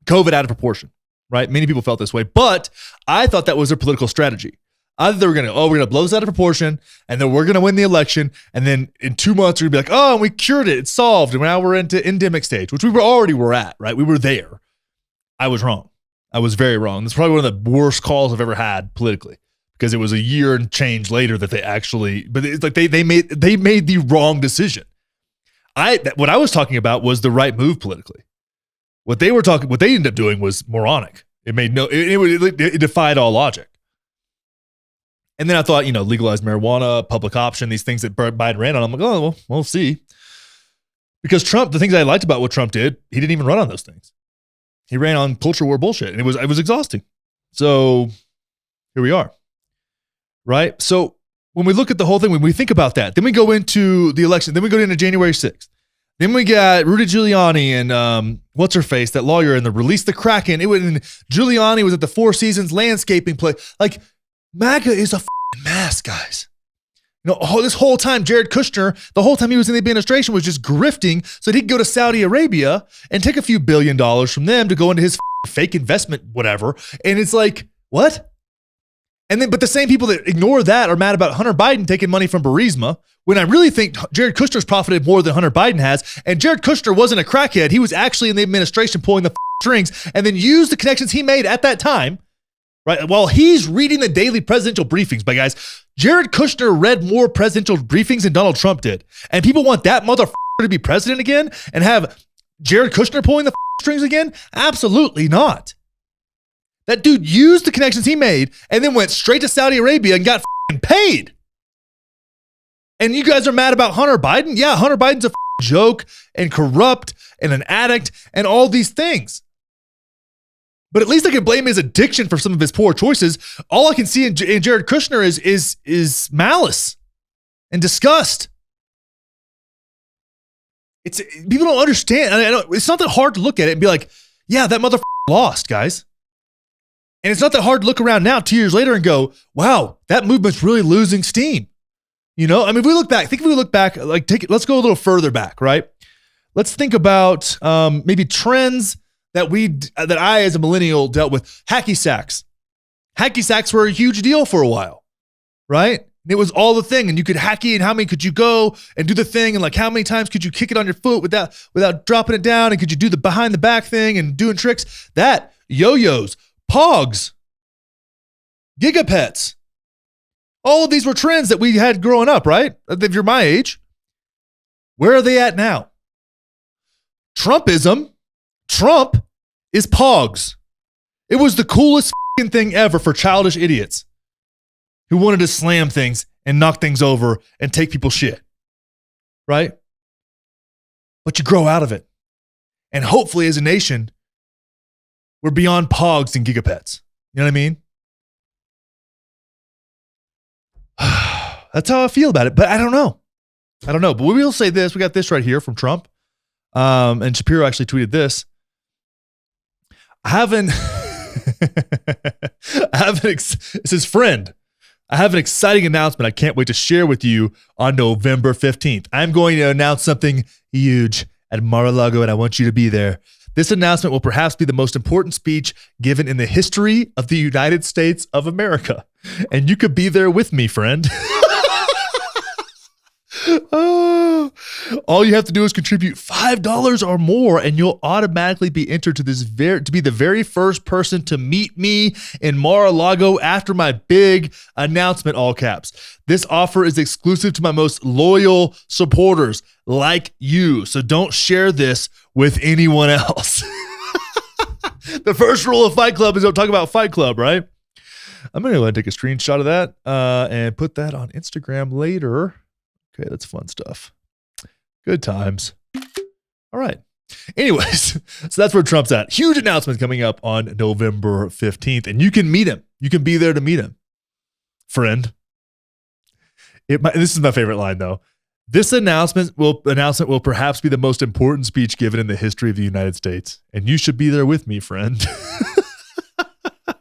COVID out of proportion, right? Many people felt this way, but I thought that was their political strategy. Either they were we're going to blow this out of proportion, and then we're going to win the election, and then in 2 months, we're going to be like, oh, we cured it, it's solved, and now we're into endemic stage, which we were at, right? We were there. I was wrong. I was very wrong. It's probably one of the worst calls I've ever had politically, because it was a year and change later that they actually, but it's like they made the wrong decision. What I was talking about was the right move politically. What they ended up doing was moronic. It defied all logic. And then I thought, legalized marijuana, public option, these things that Biden ran on. I'm like, oh, well, we'll see. Because Trump, the things I liked about what Trump did, he didn't even run on those things. He ran on culture war bullshit, and it was exhausting. So here we are, right? So when we look at the whole thing, when we think about that, then we go into the election, then we go into January 6th. Then we got Rudy Giuliani and what's her face, that lawyer, and the release the Kraken. Giuliani was at the Four Seasons landscaping play. Like, MAGA is a mess, guys. This whole time, Jared Kushner, the whole time he was in the administration, was just grifting so that he could go to Saudi Arabia and take a few $1 billion from them to go into his fake investment, whatever. And it's like, what? But the same people that ignore that are mad about Hunter Biden taking money from Burisma, when I really think Jared Kushner's profited more than Hunter Biden has. And Jared Kushner wasn't a crackhead. He was actually in the administration pulling the strings, and then used the connections he made at that time, right? While he's reading the daily presidential briefings. But guys, Jared Kushner read more presidential briefings than Donald Trump did. And people want that motherfucker to be president again and have Jared Kushner pulling the strings again? Absolutely not. That dude used the connections he made and then went straight to Saudi Arabia and got paid. And you guys are mad about Hunter Biden? Yeah, Hunter Biden's a joke and corrupt and an addict and all these things. But at least I can blame his addiction for some of his poor choices. All I can see in Jared Kushner is malice and disgust. People don't understand. I know, it's not that hard to look at it and be like, yeah, that motherfucker lost, guys. And it's not that hard to look around now 2 years later and go, wow, that movement's really losing steam. If we look back, let's go a little further back, right? Let's think about maybe trends that I as a millennial dealt with. Hacky sacks. Hacky sacks were a huge deal for a while, right? It was all the thing, and you could hacky, and how many could you go and do the thing, and like how many times could you kick it on your foot without dropping it down, and could you do the behind the back thing and doing tricks? That, yo-yos, pogs, gigapets. All of these were trends that we had growing up, right? If you're my age. Where are they at now? Trumpism. Trump is pogs. It was the coolest thing ever for childish idiots who wanted to slam things and knock things over and take people's shit, right? But you grow out of it. And hopefully as a nation, we're beyond pogs and gigapets. You know what I mean? That's how I feel about it, but I don't know. But we will say this. We got this right here from Trump. And Shapiro actually tweeted this. It's his friend. I have an exciting announcement I can't wait to share with you on November 15th. I'm going to announce something huge at Mar-a-Lago, and I want you to be there. This announcement will perhaps be the most important speech given in the history of the United States of America. And you could be there with me, friend. Oh, all you have to do is contribute $5 or more, and you'll automatically be entered to be the very first person to meet me in Mar-a-Lago after my big announcement, all caps. This offer is exclusive to my most loyal supporters like you, so don't share this with anyone else. The first rule of Fight Club is don't talk about Fight Club, right? I'm going to go ahead and take a screenshot of that and put that on Instagram later. Okay, that's fun stuff. Good times. All right. Anyways, so that's where Trump's at. Huge announcement coming up on November 15th, and you can meet him. You can be there to meet him, friend. This is my favorite line, though. This announcement will perhaps be the most important speech given in the history of the United States, and you should be there with me, friend.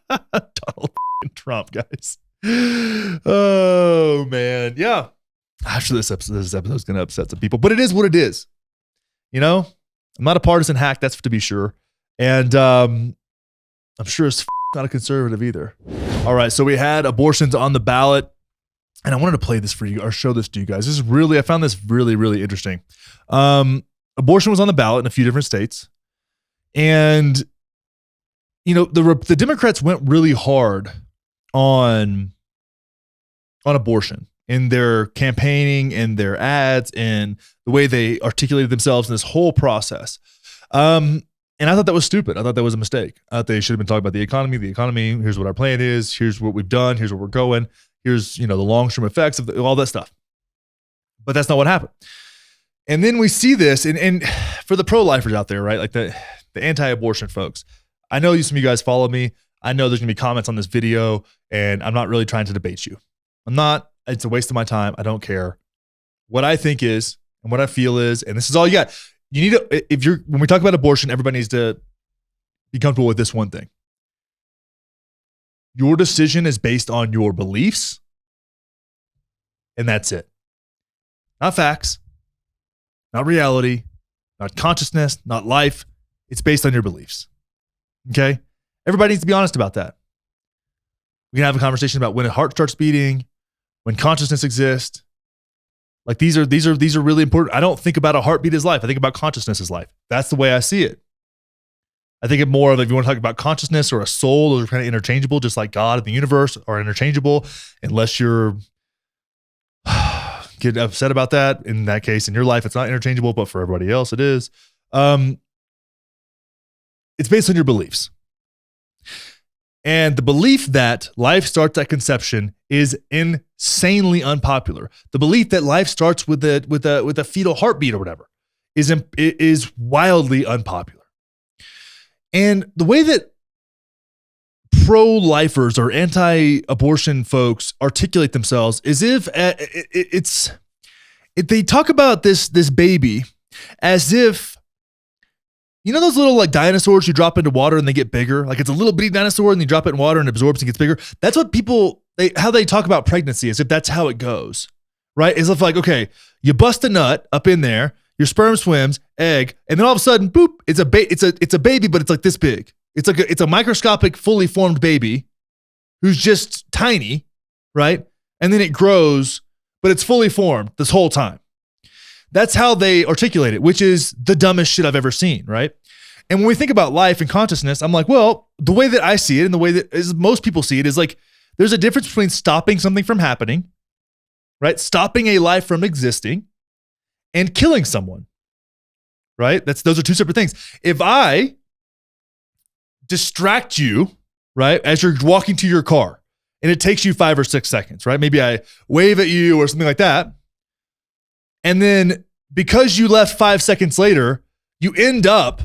Donald Trump, guys. Oh, man. Yeah. I'm sure this episode is going to upset some people, but it is what it is. You know, I'm not a partisan hack, that's to be sure. And I'm sure it's not a conservative either. All right, so we had abortions on the ballot, and I wanted to play this for you or show this to you guys. I found this really, really interesting. Abortion was on the ballot in a few different states. And, you know, the Democrats went really hard on abortion in their campaigning and their ads and the way they articulated themselves in this whole process. And I thought that was stupid. I thought that was a mistake. I thought they should have been talking about the economy. Here's what our plan is. Here's what we've done. Here's where we're going. Here's, the long-term effects of all that stuff. But that's not what happened. And then we see this, and for the pro-lifers out there, right? Like the anti-abortion folks. I know some of you guys follow me. I know there's going to be comments on this video, and I'm not really trying to debate you. I'm not. It's a waste of my time. I don't care. What I think is, and what I feel is, and this is all you got. You need to, when we talk about abortion, everybody needs to be comfortable with this one thing. Your decision is based on your beliefs, and that's it. Not facts, not reality, not consciousness, not life. It's based on your beliefs. Okay? Everybody needs to be honest about that. We can have a conversation about when a heart starts beating, when consciousness exists. Like these are really important. I don't think about a heartbeat as life. I think about consciousness as life. That's the way I see it. I think of more of, if you want to talk about consciousness or a soul, those are kind of interchangeable, just like God and the universe are interchangeable, unless you're get upset about that. In that case, in your life, it's not interchangeable, but for everybody else, it is. It's based on your beliefs. And the belief that life starts at conception is insanely unpopular. The belief that life starts with a fetal heartbeat or whatever is wildly unpopular. And the way that pro-lifers or anti-abortion folks articulate themselves is they talk about this baby as if, you know those little like dinosaurs you drop into water and they get bigger? Like it's a little bitty dinosaur and you drop it in water and it absorbs and gets bigger. That's what how they talk about pregnancy, as if that's how it goes, right? As if like, okay, you bust a nut up in there, your sperm swims, egg, and then all of a sudden, boop, it's a baby, but it's like this big. It's a microscopic, fully formed baby who's just tiny, right? And then it grows, but it's fully formed this whole time. That's how they articulate it, which is the dumbest shit I've ever seen, right? And when we think about life and consciousness, I'm like, well, the way that I see it and the way that most people see it is like, there's a difference between stopping something from happening, right? Stopping a life from existing and killing someone, right? Those are two separate things. If I distract you right? As you're walking to your car and it takes you 5 or 6 seconds, right? Maybe I wave at you or something like that. And then because you left 5 seconds later, you end up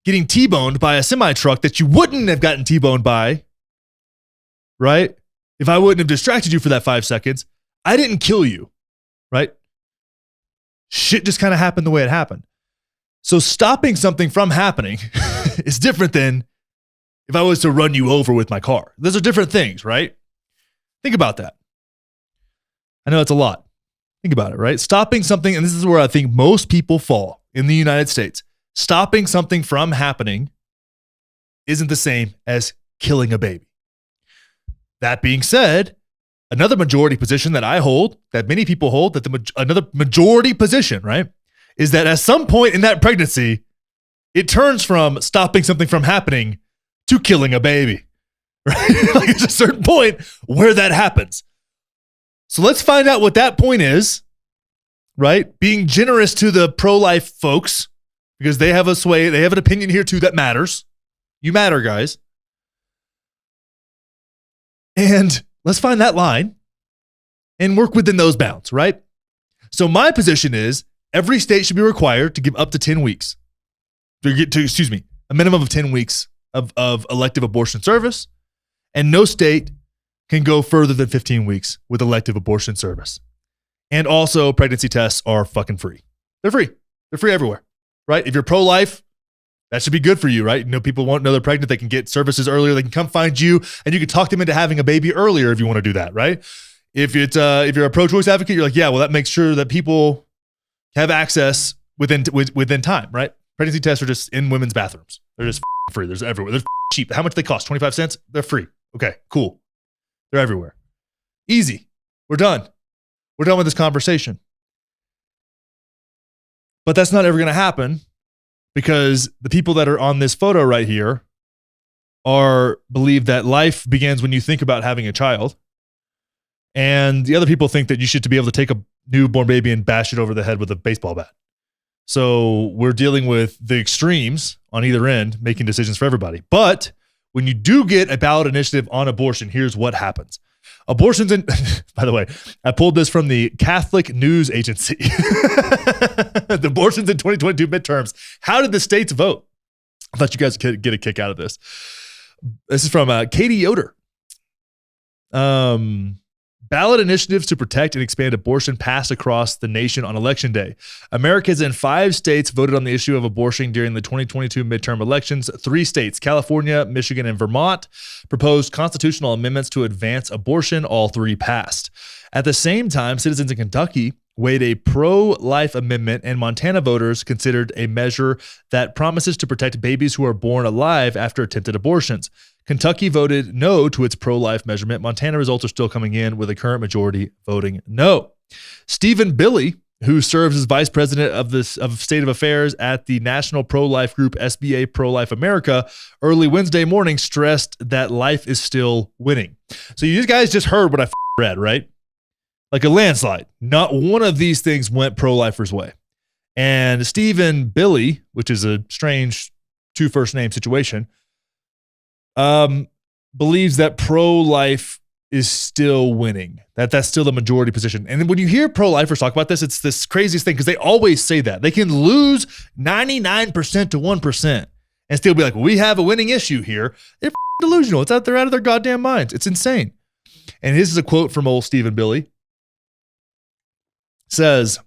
getting T-boned by a semi-truck that you wouldn't have gotten T-boned by, right? If I wouldn't have distracted you for that 5 seconds, I didn't kill you, right? Shit just kind of happened the way it happened. So stopping something from happening is different than if I was to run you over with my car. Those are different things, right? Think about that. I know it's a lot. Think about it, right? Stopping something, and this is where I think most people fall in the United States. Stopping something from happening isn't the same as killing a baby. That being said, another majority position that I hold, that many people hold, that another majority position, right, is that at some point in that pregnancy, it turns from stopping something from happening to killing a baby, right? Like there's a certain point where that happens. So let's find out what that point is, right? Being generous to the pro-life folks, because they have a sway, they have an opinion here too that matters. You matter, guys. And let's find that line and work within those bounds, right? So my position is every state should be required to give up to 10 weeks. A minimum of 10 weeks of elective abortion service. And no state can go further than 15 weeks with elective abortion service. And also pregnancy tests are fucking free. They're free. They're free everywhere, right? If you're pro-life, that should be good for you, right? You know, people won't know they're pregnant. They can get services earlier. They can come find you and you can talk them into having a baby earlier if you want to do that, right? If you're a pro-choice advocate, you're like, yeah, well, that makes sure that people have access within time, right? Pregnancy tests are just in women's bathrooms. They're just free. There's everywhere. They're cheap. How much do they cost? 25 cents? They're free. Okay, cool. They're everywhere. Easy. We're done. We're done with this conversation. But that's not ever going to happen because the people that are on this photo right here believe that life begins when you think about having a child. And the other people think that you should be able to take a newborn baby and bash it over the head with a baseball bat. So we're dealing with the extremes on either end, making decisions for everybody. But when you do get a ballot initiative on abortion, here's what happens. Abortions in, by the way, I pulled this from the Catholic News Agency. The abortions in 2022 midterms. How did the states vote? I thought you guys could get a kick out of this. This is from Katie Yoder. Ballot initiatives to protect and expand abortion passed across the nation on Election Day. Americans in 5 states voted on the issue of abortion during the 2022 midterm elections. 3 states, California, Michigan, and Vermont, proposed constitutional amendments to advance abortion. All 3 passed. At the same time, citizens in Kentucky weighed a pro-life amendment, and Montana voters considered a measure that promises to protect babies who are born alive after attempted abortions. Kentucky voted no to its pro-life measurement. Montana results are still coming in with a current majority voting no. Stephen Billy, who serves as vice president of State of Affairs at the national pro-life group SBA Pro-Life America, early Wednesday morning stressed that life is still winning. So you guys just heard what I read, right? Like a landslide. Not one of these things went pro-lifers' way. And Stephen Billy, which is a strange 2 first name situation, believes that pro-life is still winning. That's still the majority position. And when you hear pro-lifers talk about this, it's this craziest thing because they always say that. They can lose 99% to 1% and still be like, well, we have a winning issue here. They're delusional. It's out there out of their goddamn minds. It's insane. And this is a quote from old Stephen Billy. Says,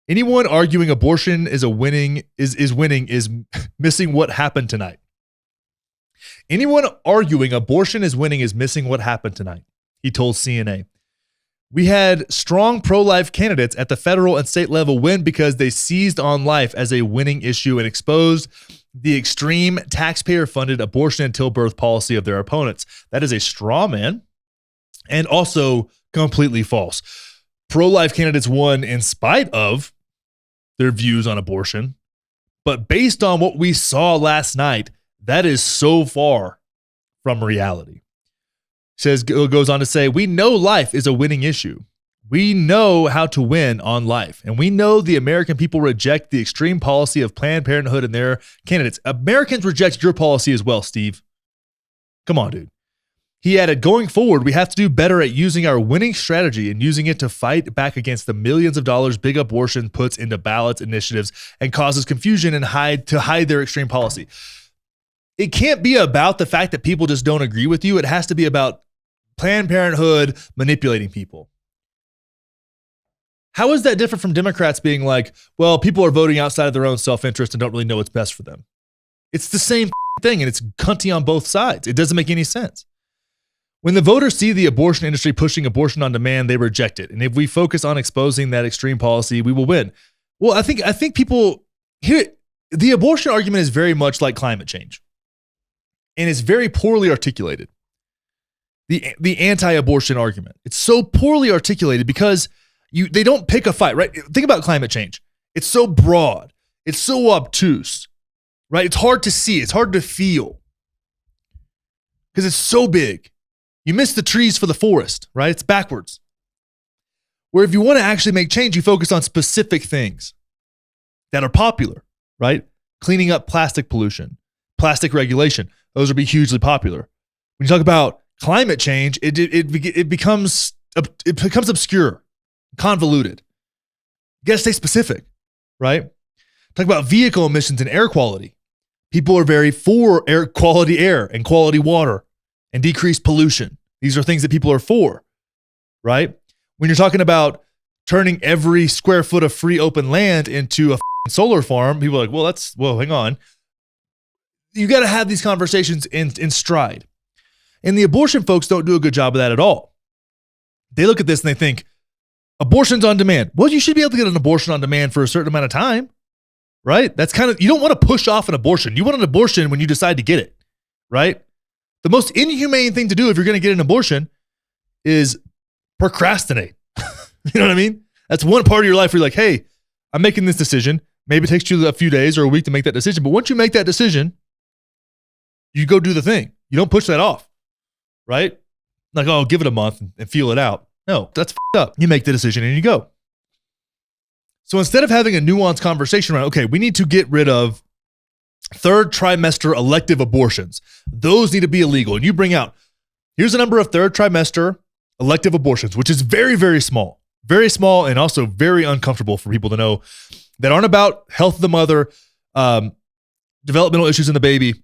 anyone arguing abortion is winning is missing what happened tonight. Anyone arguing abortion is winning is missing what happened tonight, he told CNA. We had strong pro-life candidates at the federal and state level win because they seized on life as a winning issue and exposed the extreme taxpayer-funded abortion until birth policy of their opponents. That is a straw man and also completely false. Pro-life candidates won in spite of their views on abortion, but based on what we saw last night, that is so far from reality. Goes on to say, we know life is a winning issue. We know how to win on life, and we know the American people reject the extreme policy of Planned Parenthood and their candidates. Americans reject your policy as well, Steve. Come on, dude. He added, going forward, we have to do better at using our winning strategy and using it to fight back against the millions of dollars big abortion puts into ballots initiatives and causes confusion and hide their extreme policy. It can't be about the fact that people just don't agree with you. It has to be about Planned Parenthood manipulating people. How is that different from Democrats being like, well, people are voting outside of their own self-interest and don't really know what's best for them? It's the same thing, and it's cunty on both sides. It doesn't make any sense. When the voters see the abortion industry pushing abortion on demand, they reject it. And if we focus on exposing that extreme policy, we will win. Well, I think people here, the abortion argument is very much like climate change. And it's very poorly articulated. The anti-abortion argument. It's so poorly articulated because they don't pick a fight, right? Think about climate change. It's so broad. It's so obtuse, right? It's hard to see. It's hard to feel because it's so big. You miss the trees for the forest, right? It's backwards. Where if you want to actually make change, you focus on specific things that are popular, right? Cleaning up plastic pollution, plastic regulation. Those would be hugely popular. When you talk about climate change, it becomes obscure, convoluted. You got to stay specific, right? Talk about vehicle emissions and air quality. People are very for quality air and quality water and decreased pollution. These are things that people are for, right? When you're talking about turning every square foot of free open land into a solar farm, people are like, well, hang on. You got to have these conversations in stride. And the abortion folks don't do a good job of that at all. They look at this and they think, abortion's on demand. Well, you should be able to get an abortion on demand for a certain amount of time, right? That's you don't want to push off an abortion. You want an abortion when you decide to get it, right? The most inhumane thing to do if you're going to get an abortion is procrastinate. You know what I mean? That's one part of your life where you're like, hey, I'm making this decision. Maybe it takes you a few days or a week to make that decision. But once you make that decision, you go do the thing. You don't push that off, right? Like, oh, give it a month and feel it out. No, that's up. You make the decision and you go. So instead of having a nuanced conversation around, okay, we need to get rid of third trimester elective abortions. Those need to be illegal. And you bring out, here's a number of third trimester elective abortions, which is very, very small and also very uncomfortable for people to know that aren't about health of the mother, developmental issues in the baby,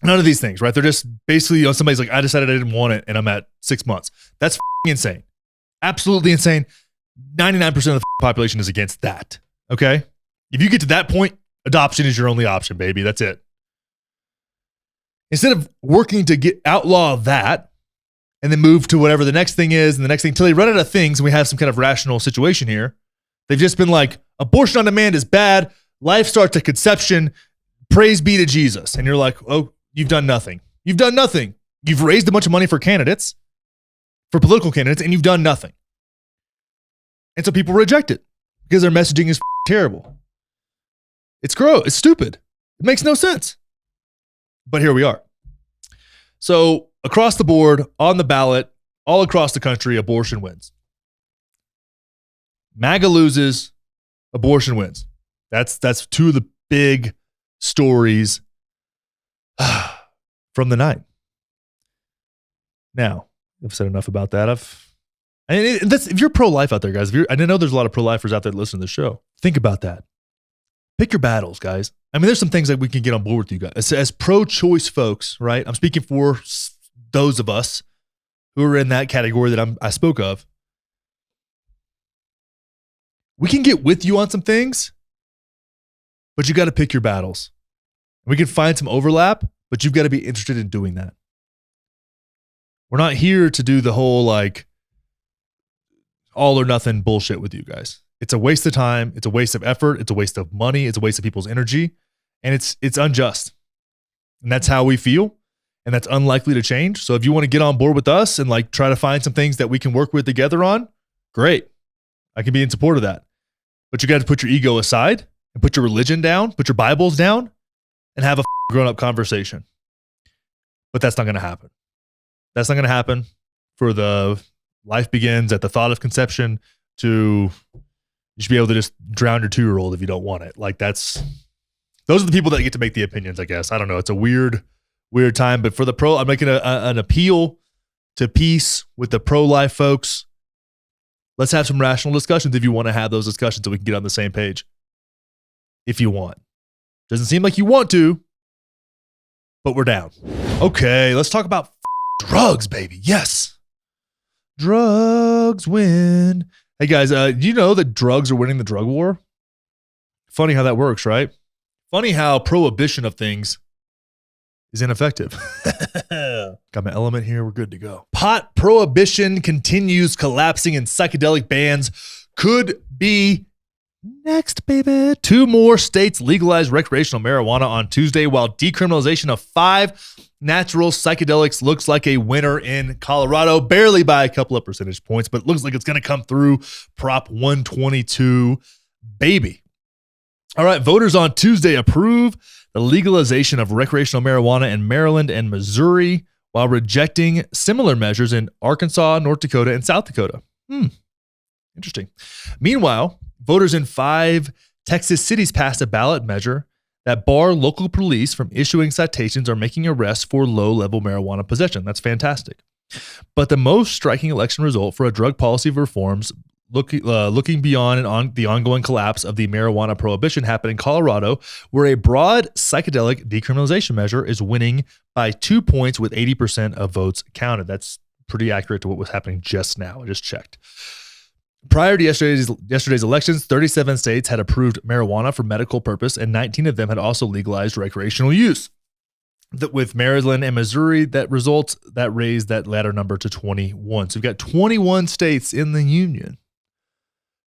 none of these things, right? They're just basically, somebody's like, I decided I didn't want it and I'm at 6 months. That's insane. Absolutely insane. 99% of the population is against that. Okay. If you get to that point, adoption is your only option, baby. That's it. Instead of working to outlaw that and then move to whatever the next thing is and the next thing until they run out of things and we have some kind of rational situation here, they've just been like, abortion on demand is bad. Life starts at conception. Praise be to Jesus. And you're like, oh, you've done nothing. You've done nothing. You've raised a bunch of money for candidates, for political candidates, and you've done nothing. And so people reject it because their messaging is terrible. It's gross. It's stupid. It makes no sense. But here we are. So across the board, on the ballot, all across the country, abortion wins. MAGA loses, abortion wins. That's two of the big stories from the night. Now, I've said enough about that. If you're pro-life out there, guys, I know there's a lot of pro-lifers out there that listen to the show. Think about that. Pick your battles, guys. I mean, there's some things that we can get on board with you guys. As pro-choice folks, right? I'm speaking for those of us who are in that category that I spoke of. We can get with you on some things, but you got to pick your battles. We can find some overlap, but you've got to be interested in doing that. We're not here to do the whole like all or nothing bullshit with you guys. It's a waste of time. It's a waste of effort. It's a waste of money. It's a waste of people's energy. And it's unjust. And that's how we feel. And that's unlikely to change. So if you want to get on board with us and like try to find some things that we can work with together on, great. I can be in support of that. But you got to put your ego aside and put your religion down, put your Bibles down, and have a grown-up conversation. But that's not going to happen. That's not going to happen for the life begins at the thought of conception to you should be able to just drown your 2-year-old if you don't want it. Like those are the people that get to make the opinions, I guess. I don't know. It's a weird weird time. But for the I'm making an appeal to peace with the pro-life folks. Let's have some rational discussions if you want to have those discussions so we can get on the same page. If you want. Doesn't seem like you want to, but we're down. Okay, let's talk about drugs, baby. Yes. Drugs win. Hey, guys, do you know that drugs are winning the drug war? Funny how that works, right? Funny how prohibition of things is ineffective. Got my element here. We're good to go. Pot prohibition continues collapsing and psychedelic bans could be next, baby. 2 more states legalized recreational marijuana on Tuesday, while decriminalization of 5 natural psychedelics looks like a winner in Colorado, barely by a couple of percentage points, but it looks like it's going to come through Prop 122, baby. All right, voters on Tuesday approve the legalization of recreational marijuana in Maryland and Missouri, while rejecting similar measures in Arkansas, North Dakota, and South Dakota. Interesting. Meanwhile, voters in 5 Texas cities passed a ballot measure that bar local police from issuing citations or making arrests for low-level marijuana possession. That's fantastic. But the most striking election result for a drug policy reforms looking beyond the ongoing collapse of the marijuana prohibition happened in Colorado, where a broad psychedelic decriminalization measure is winning by 2 points with 80% of votes counted. That's pretty accurate to what was happening just now. I just checked. Prior to yesterday's elections, 37 states had approved marijuana for medical purpose, and 19 of them had also legalized recreational use. With Maryland and Missouri, that raised that latter number to 21. So we've got 21 states in the union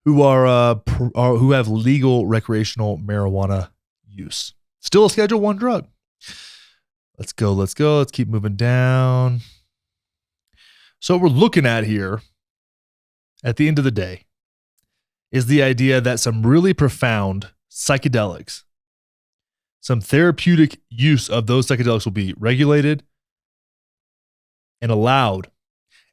who who have legal recreational marijuana use. Still a Schedule I drug. Let's go. Let's keep moving down. So what we're looking at here, at the end of the day, is the idea that some really profound psychedelics, some therapeutic use of those psychedelics will be regulated and allowed.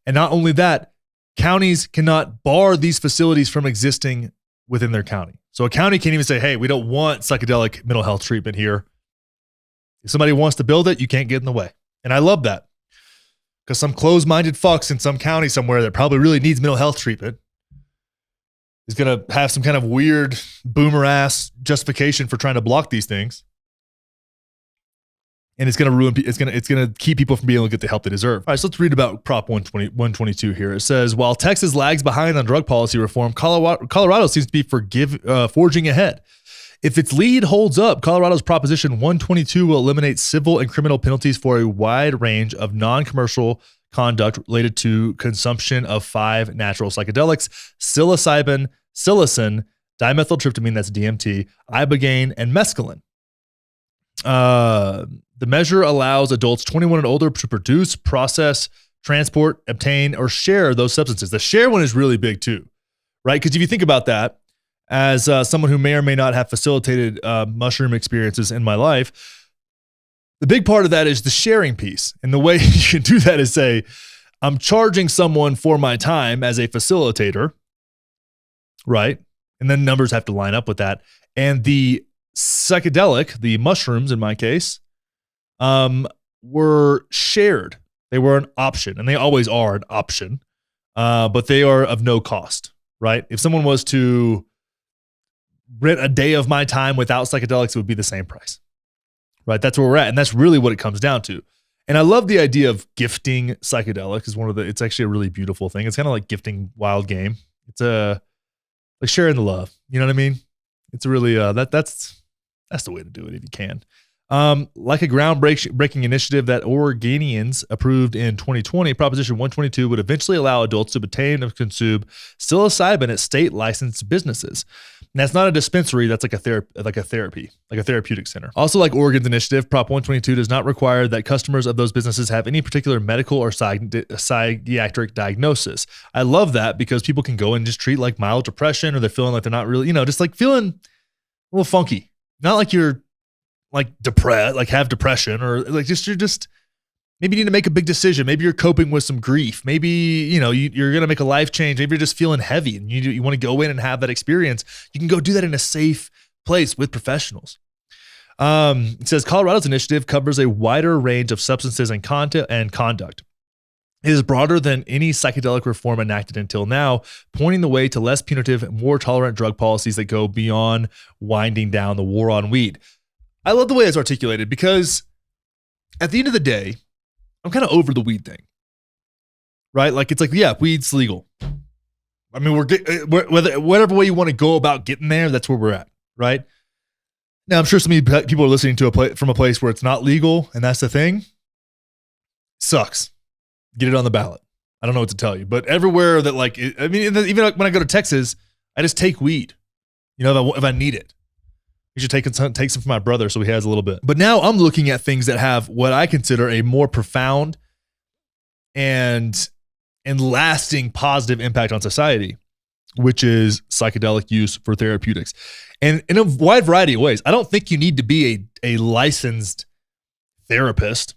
And not only that, counties cannot bar these facilities from existing within their county. So a county can't even say, hey, we don't want psychedelic mental health treatment here. If somebody wants to build it, you can't get in the way. And I love that, because some closed-minded fucks in some county somewhere that probably really needs mental health treatment is going to have some kind of weird boomer-ass justification for trying to block these things. And it's going to it's going to keep people from being able to get the help they deserve. All right, so let's read about Prop 122 here. It says, while Texas lags behind on drug policy reform, Colorado seems to be forging ahead. If its lead holds up, Colorado's Proposition 122 will eliminate civil and criminal penalties for a wide range of non-commercial conduct related to consumption of 5 natural psychedelics: psilocybin, psilocin, dimethyltryptamine, that's DMT, ibogaine, and mescaline. The measure allows adults 21 and older to produce, process, transport, obtain, or share those substances. The share one is really big too, right? Because if you think about that, as someone who may or may not have facilitated mushroom experiences in my life, the big part of that is the sharing piece. And the way you can do that is say, I'm charging someone for my time as a facilitator, right? And then numbers have to line up with that. And the psychedelic, the mushrooms in my case, were shared. They were an option, and they always are an option, but they are of no cost, right? If someone was to rent a day of my time without psychedelics, it would be the same price, right? That's where we're at, and that's really what it comes down to. And I love the idea of gifting psychedelics. It's actually a really beautiful thing. It's kind of like gifting wild game. It's like sharing the love. You know what I mean? It's a really that's the way to do it if you can. Like a groundbreaking initiative that Oregonians approved in 2020, Proposition 122 would eventually allow adults to obtain and consume psilocybin at state licensed businesses. And that's not a dispensary. That's like a therapeutic center. Also, like Oregon's initiative, Prop 122 does not require that customers of those businesses have any particular medical or psychiatric diagnosis. I love that, because people can go and just treat like mild depression, or they're feeling like they're not really, just like feeling a little funky. Not like you're like depressed, like have depression, or like you're just maybe you need to make a big decision. Maybe you're coping with some grief. Maybe, you're going to make a life change. Maybe you're just feeling heavy and you want to go in and have that experience. You can go do that in a safe place with professionals. It says Colorado's initiative covers a wider range of substances and content and conduct. It is broader than any psychedelic reform enacted until now, pointing the way to less punitive, more tolerant drug policies that go beyond winding down the war on weed. I love the way it's articulated because at the end of the day, I'm kind of over the weed thing, right? Like, it's like, yeah, weed's legal. I mean, whatever way you want to go about getting there, that's where we're at, right? Now, I'm sure some of you people are listening to from a place where it's not legal, and that's the thing. Sucks. Get it on the ballot. I don't know what to tell you, but everywhere that even when I go to Texas, I just take weed, if I need it. You should take some from my brother so he has a little bit. But now I'm looking at things that have what I consider a more profound and lasting positive impact on society, which is psychedelic use for therapeutics. And in a wide variety of ways. I don't think you need to be a licensed therapist,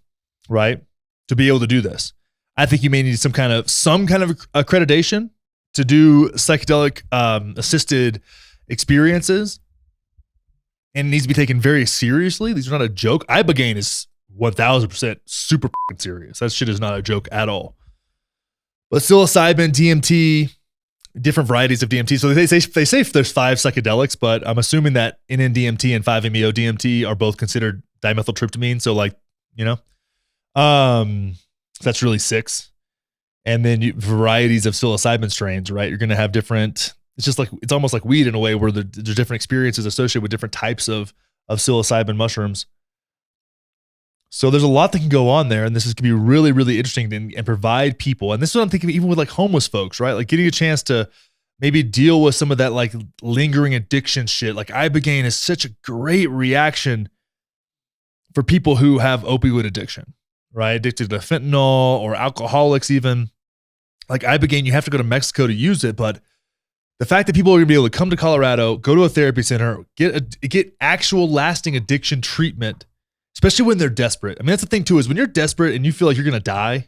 right, to be able to do this. I think you may need some kind of accreditation to do psychedelic assisted experiences, and it needs to be taken very seriously. These are not a joke. Ibogaine is 1,000% super serious. That shit is not a joke at all. But psilocybin, DMT, different varieties of DMT. So they say there's 5 psychedelics, but I'm assuming that NN-DMT and 5-MeO-DMT are both considered dimethyltryptamine. So that's really 6. And then varieties of psilocybin strains, right? You're going to have different, it's almost like weed in a way where there's different experiences associated with different types of psilocybin mushrooms. So there's a lot that can go on there, and this is going to be really, really interesting and provide people. And this is what I'm thinking, even with like homeless folks, right? Like getting a chance to maybe deal with some of that like lingering addiction shit. Like Ibogaine is such a great reaction for people who have opioid addiction, right? Addicted to fentanyl or alcoholics even. Like Ibogaine, you have to go to Mexico to use it, but the fact that people are going to be able to come to Colorado, go to a therapy center, get actual lasting addiction treatment, especially when they're desperate. I mean, that's the thing too, is when you're desperate and you feel like you're going to die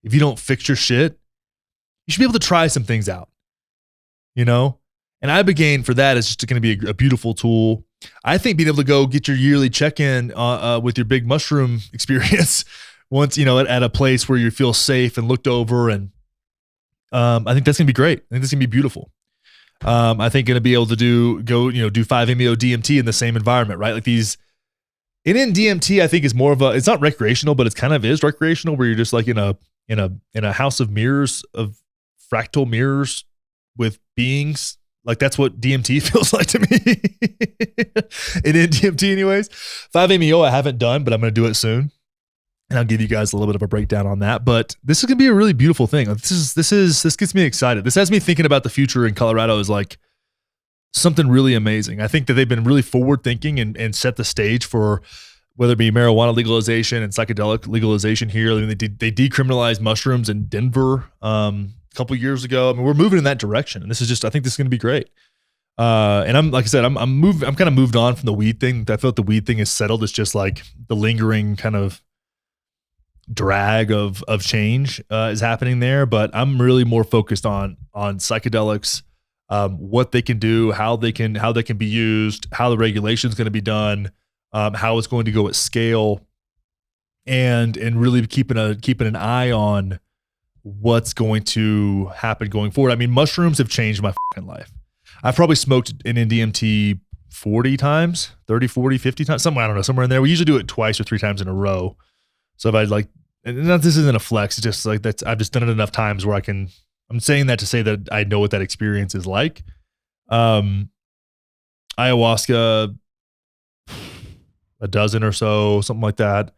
if you don't fix your shit, you should be able to try some things out, And Ibogaine for that is just going to be a beautiful tool. I think being able to go get your yearly check-in with your big mushroom experience once, at a place where you feel safe and looked over. And I think that's going to be great. I think that's going to be beautiful. I think going to be able to do 5-MeO-DMT in the same environment, right? Like these, NN-DMT, I think is more of it's not recreational, but it's kind of is recreational, where you're just like in a house of mirrors, of fractal mirrors with beings. Like that's what DMT feels like to me. NN-DMT anyways. 5-MeO I haven't done, but I'm going to do it soon. And I'll give you guys a little bit of a breakdown on that. But this is going to be a really beautiful thing. This gets me excited. This has me thinking about the future in Colorado is like something really amazing. I think that they've been really forward thinking and set the stage for whether it be marijuana legalization and psychedelic legalization here. I mean, they decriminalized mushrooms in Denver a couple years ago. I mean, we're moving in that direction, and I think this is going to be great. And I'm, like I said, I'm kind of moved on from the weed thing. I felt the weed thing is settled. It's just like the lingering kind of drag of change is happening there. But I'm really more focused on psychedelics. What they can do, how they can be used, how the regulation is going to be done, how it's going to go at scale, and really keeping an eye on what's going to happen going forward. I mean, mushrooms have changed my fucking life. I've probably smoked NN-DMT 40 times, 30, 40, 50 times, somewhere in there. We usually do it twice or 3 times in a row. So if I this isn't a flex, it's just like that's, I've just done it enough times where I'm saying that to say that I know what that experience is like. Ayahuasca, a dozen or so, something like that,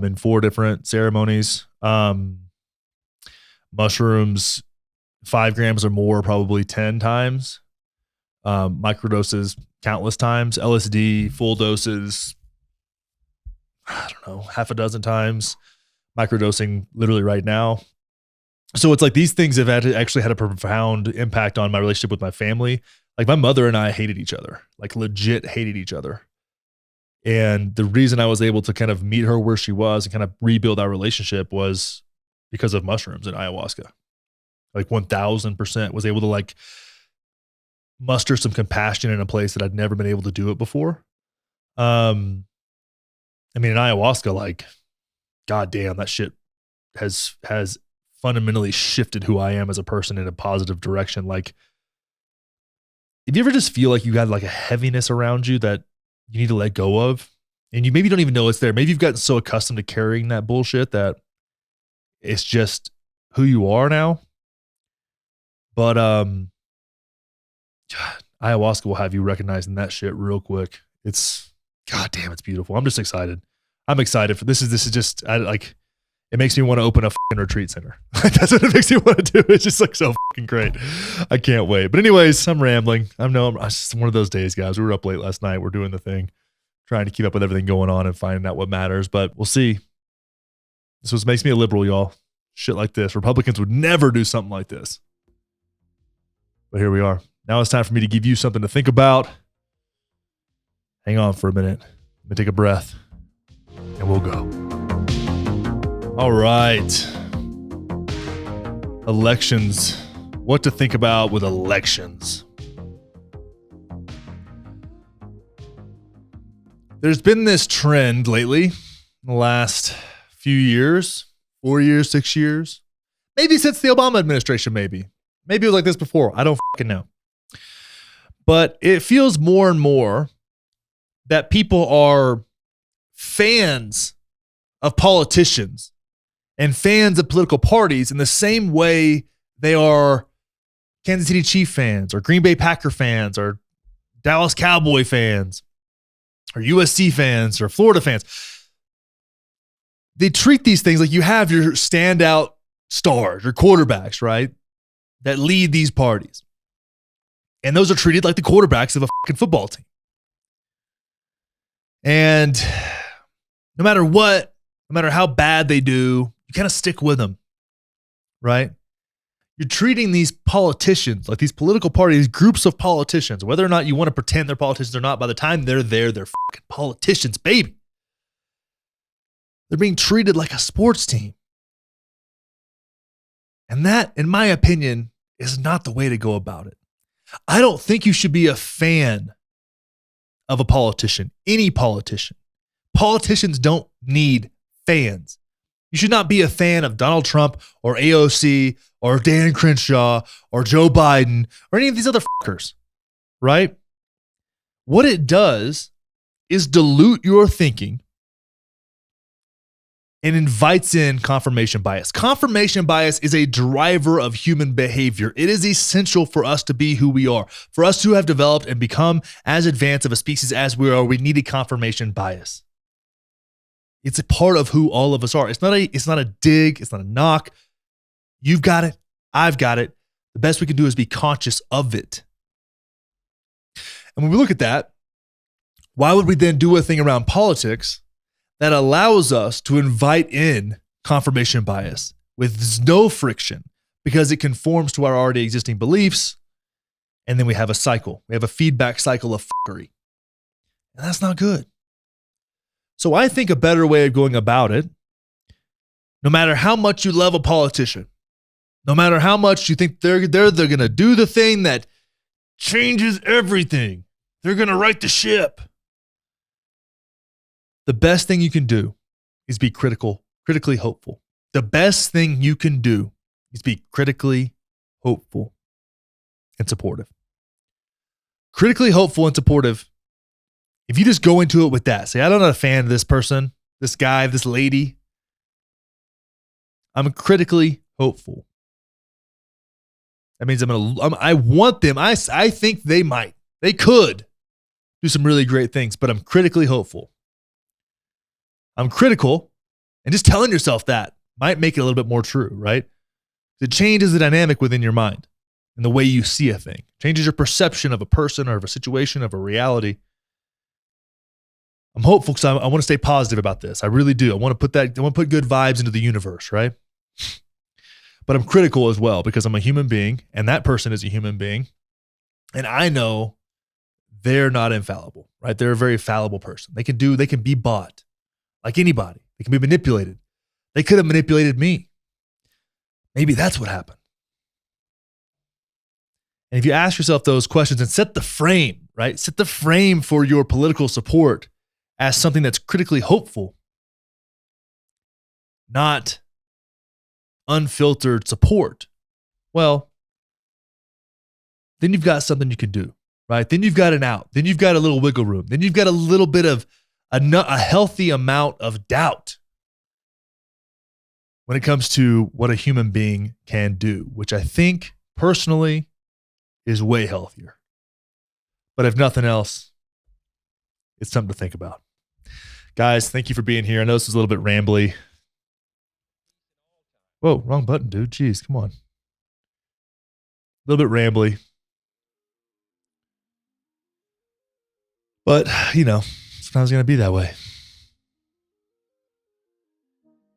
in 4 different ceremonies. Mushrooms, 5 grams or more, probably 10 times. Microdoses, countless times. LSD, full doses, I don't know, half a dozen times. Microdosing literally right now. So it's like these things have actually had a profound impact on my relationship with my family. Like my mother and I hated each other, like legit hated each other. And the reason I was able to kind of meet her where she was and kind of rebuild our relationship was because of mushrooms and ayahuasca. Like 1000% was able to like muster some compassion in a place that I'd never been able to do it before. I mean, in ayahuasca, like, goddamn, that shit has fundamentally shifted who I am as a person in a positive direction. Like, if you ever just feel like you got like a heaviness around you that you need to let go of, and you maybe don't even know it's there. Maybe you've gotten so accustomed to carrying that bullshit that it's just who you are now. But ayahuasca will have you recognizing that shit real quick. It's goddamn, it's beautiful. I'm just excited. I'm excited for this. Is just it makes me want to open a fucking retreat center. That's what it makes me want to do. It's just like so fucking great. I can't wait. But anyways, I'm rambling. I'm just one of those days, guys. We were up late last night. We're doing the thing, trying to keep up with everything going on and finding out what matters. But we'll see. This is what makes me a liberal, y'all. Shit like this. Republicans would never do something like this. But here we are. Now it's time for me to give you something to think about. Hang on for a minute. Let me take a breath. And we'll go. All right. Elections. What to think about with elections. There's been this trend lately in the last few years, 4 years, 6 years, maybe since the Obama administration, maybe. Maybe it was like this before. I don't fucking know. But it feels more and more that people are fans of politicians and fans of political parties in the same way they are Kansas City Chief fans or Green Bay Packer fans or Dallas Cowboy fans or USC fans or Florida fans. They treat these things like you have your standout stars, your quarterbacks, right, that lead these parties. And those are treated like the quarterbacks of a fucking football team. And no matter what, no matter how bad they do, you kind of stick with them, right? You're treating these politicians, like these political parties, groups of politicians, whether or not you want to pretend they're politicians or not, by the time they're there, they're fucking politicians, baby. They're being treated like a sports team. And that, in my opinion, is not the way to go about it. I don't think you should be a fan of a politician, any politician. Politicians don't need fans. You should not be a fan of Donald Trump or AOC or Dan Crenshaw or Joe Biden or any of these other fuckers, right? What it does is dilute your thinking and invites in confirmation bias. Confirmation bias is a driver of human behavior. It is essential for us to be who we are. For us to have developed and become as advanced of a species as we are, we need a confirmation bias. It's a part of who all of us are. It's not a dig. It's not a knock. You've got it. I've got it. The best we can do is be conscious of it. And when we look at that, why would we then do a thing around politics that allows us to invite in confirmation bias with no friction because it conforms to our already existing beliefs? And then we have a cycle. We have a feedback cycle of fuckery. And that's not good. So I think a better way of going about it, no matter how much you love a politician, no matter how much you think they're going to do the thing that changes everything, they're going to right the ship. The best thing you can do is be critically hopeful. The best thing you can do is be critically hopeful and supportive. Critically hopeful and supportive. If you just go into it with that, say, I'm not a fan of this person, this guy, this lady. I'm critically hopeful. That means I want them. I think they could do some really great things, but I'm critically hopeful. I'm critical, and just telling yourself that might make it a little bit more true, right? It changes the dynamic within your mind and the way you see a thing. Changes your perception of a person or of a situation, of a reality. I'm hopeful because I want to stay positive about this. I really do. I want to put good vibes into the universe, right? But I'm critical as well because I'm a human being and that person is a human being. And I know they're not infallible, right? They're a very fallible person. They can be bought like anybody. They can be manipulated. They could have manipulated me. Maybe that's what happened. And if you ask yourself those questions and set the frame, right? Set the frame for your political support as something that's critically hopeful, not unfiltered support, well, then you've got something you can do, right? Then you've got an out. Then you've got a little wiggle room. Then you've got a little bit of a healthy amount of doubt when it comes to what a human being can do, which I think personally is way healthier. But if nothing else, it's something to think about. Guys, thank you for being here. I know this was a little bit rambly. Whoa, wrong button, dude. Jeez, come on. A little bit rambly. But, sometimes it's going to be that way.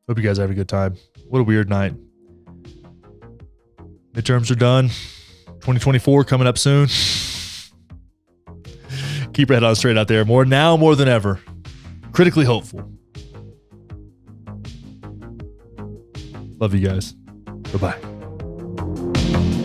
Hope you guys have a good time. What a weird night. Midterms are done. 2024 coming up soon. Keep your head on straight out there. More than ever. Critically hopeful. Love you guys. Bye-bye.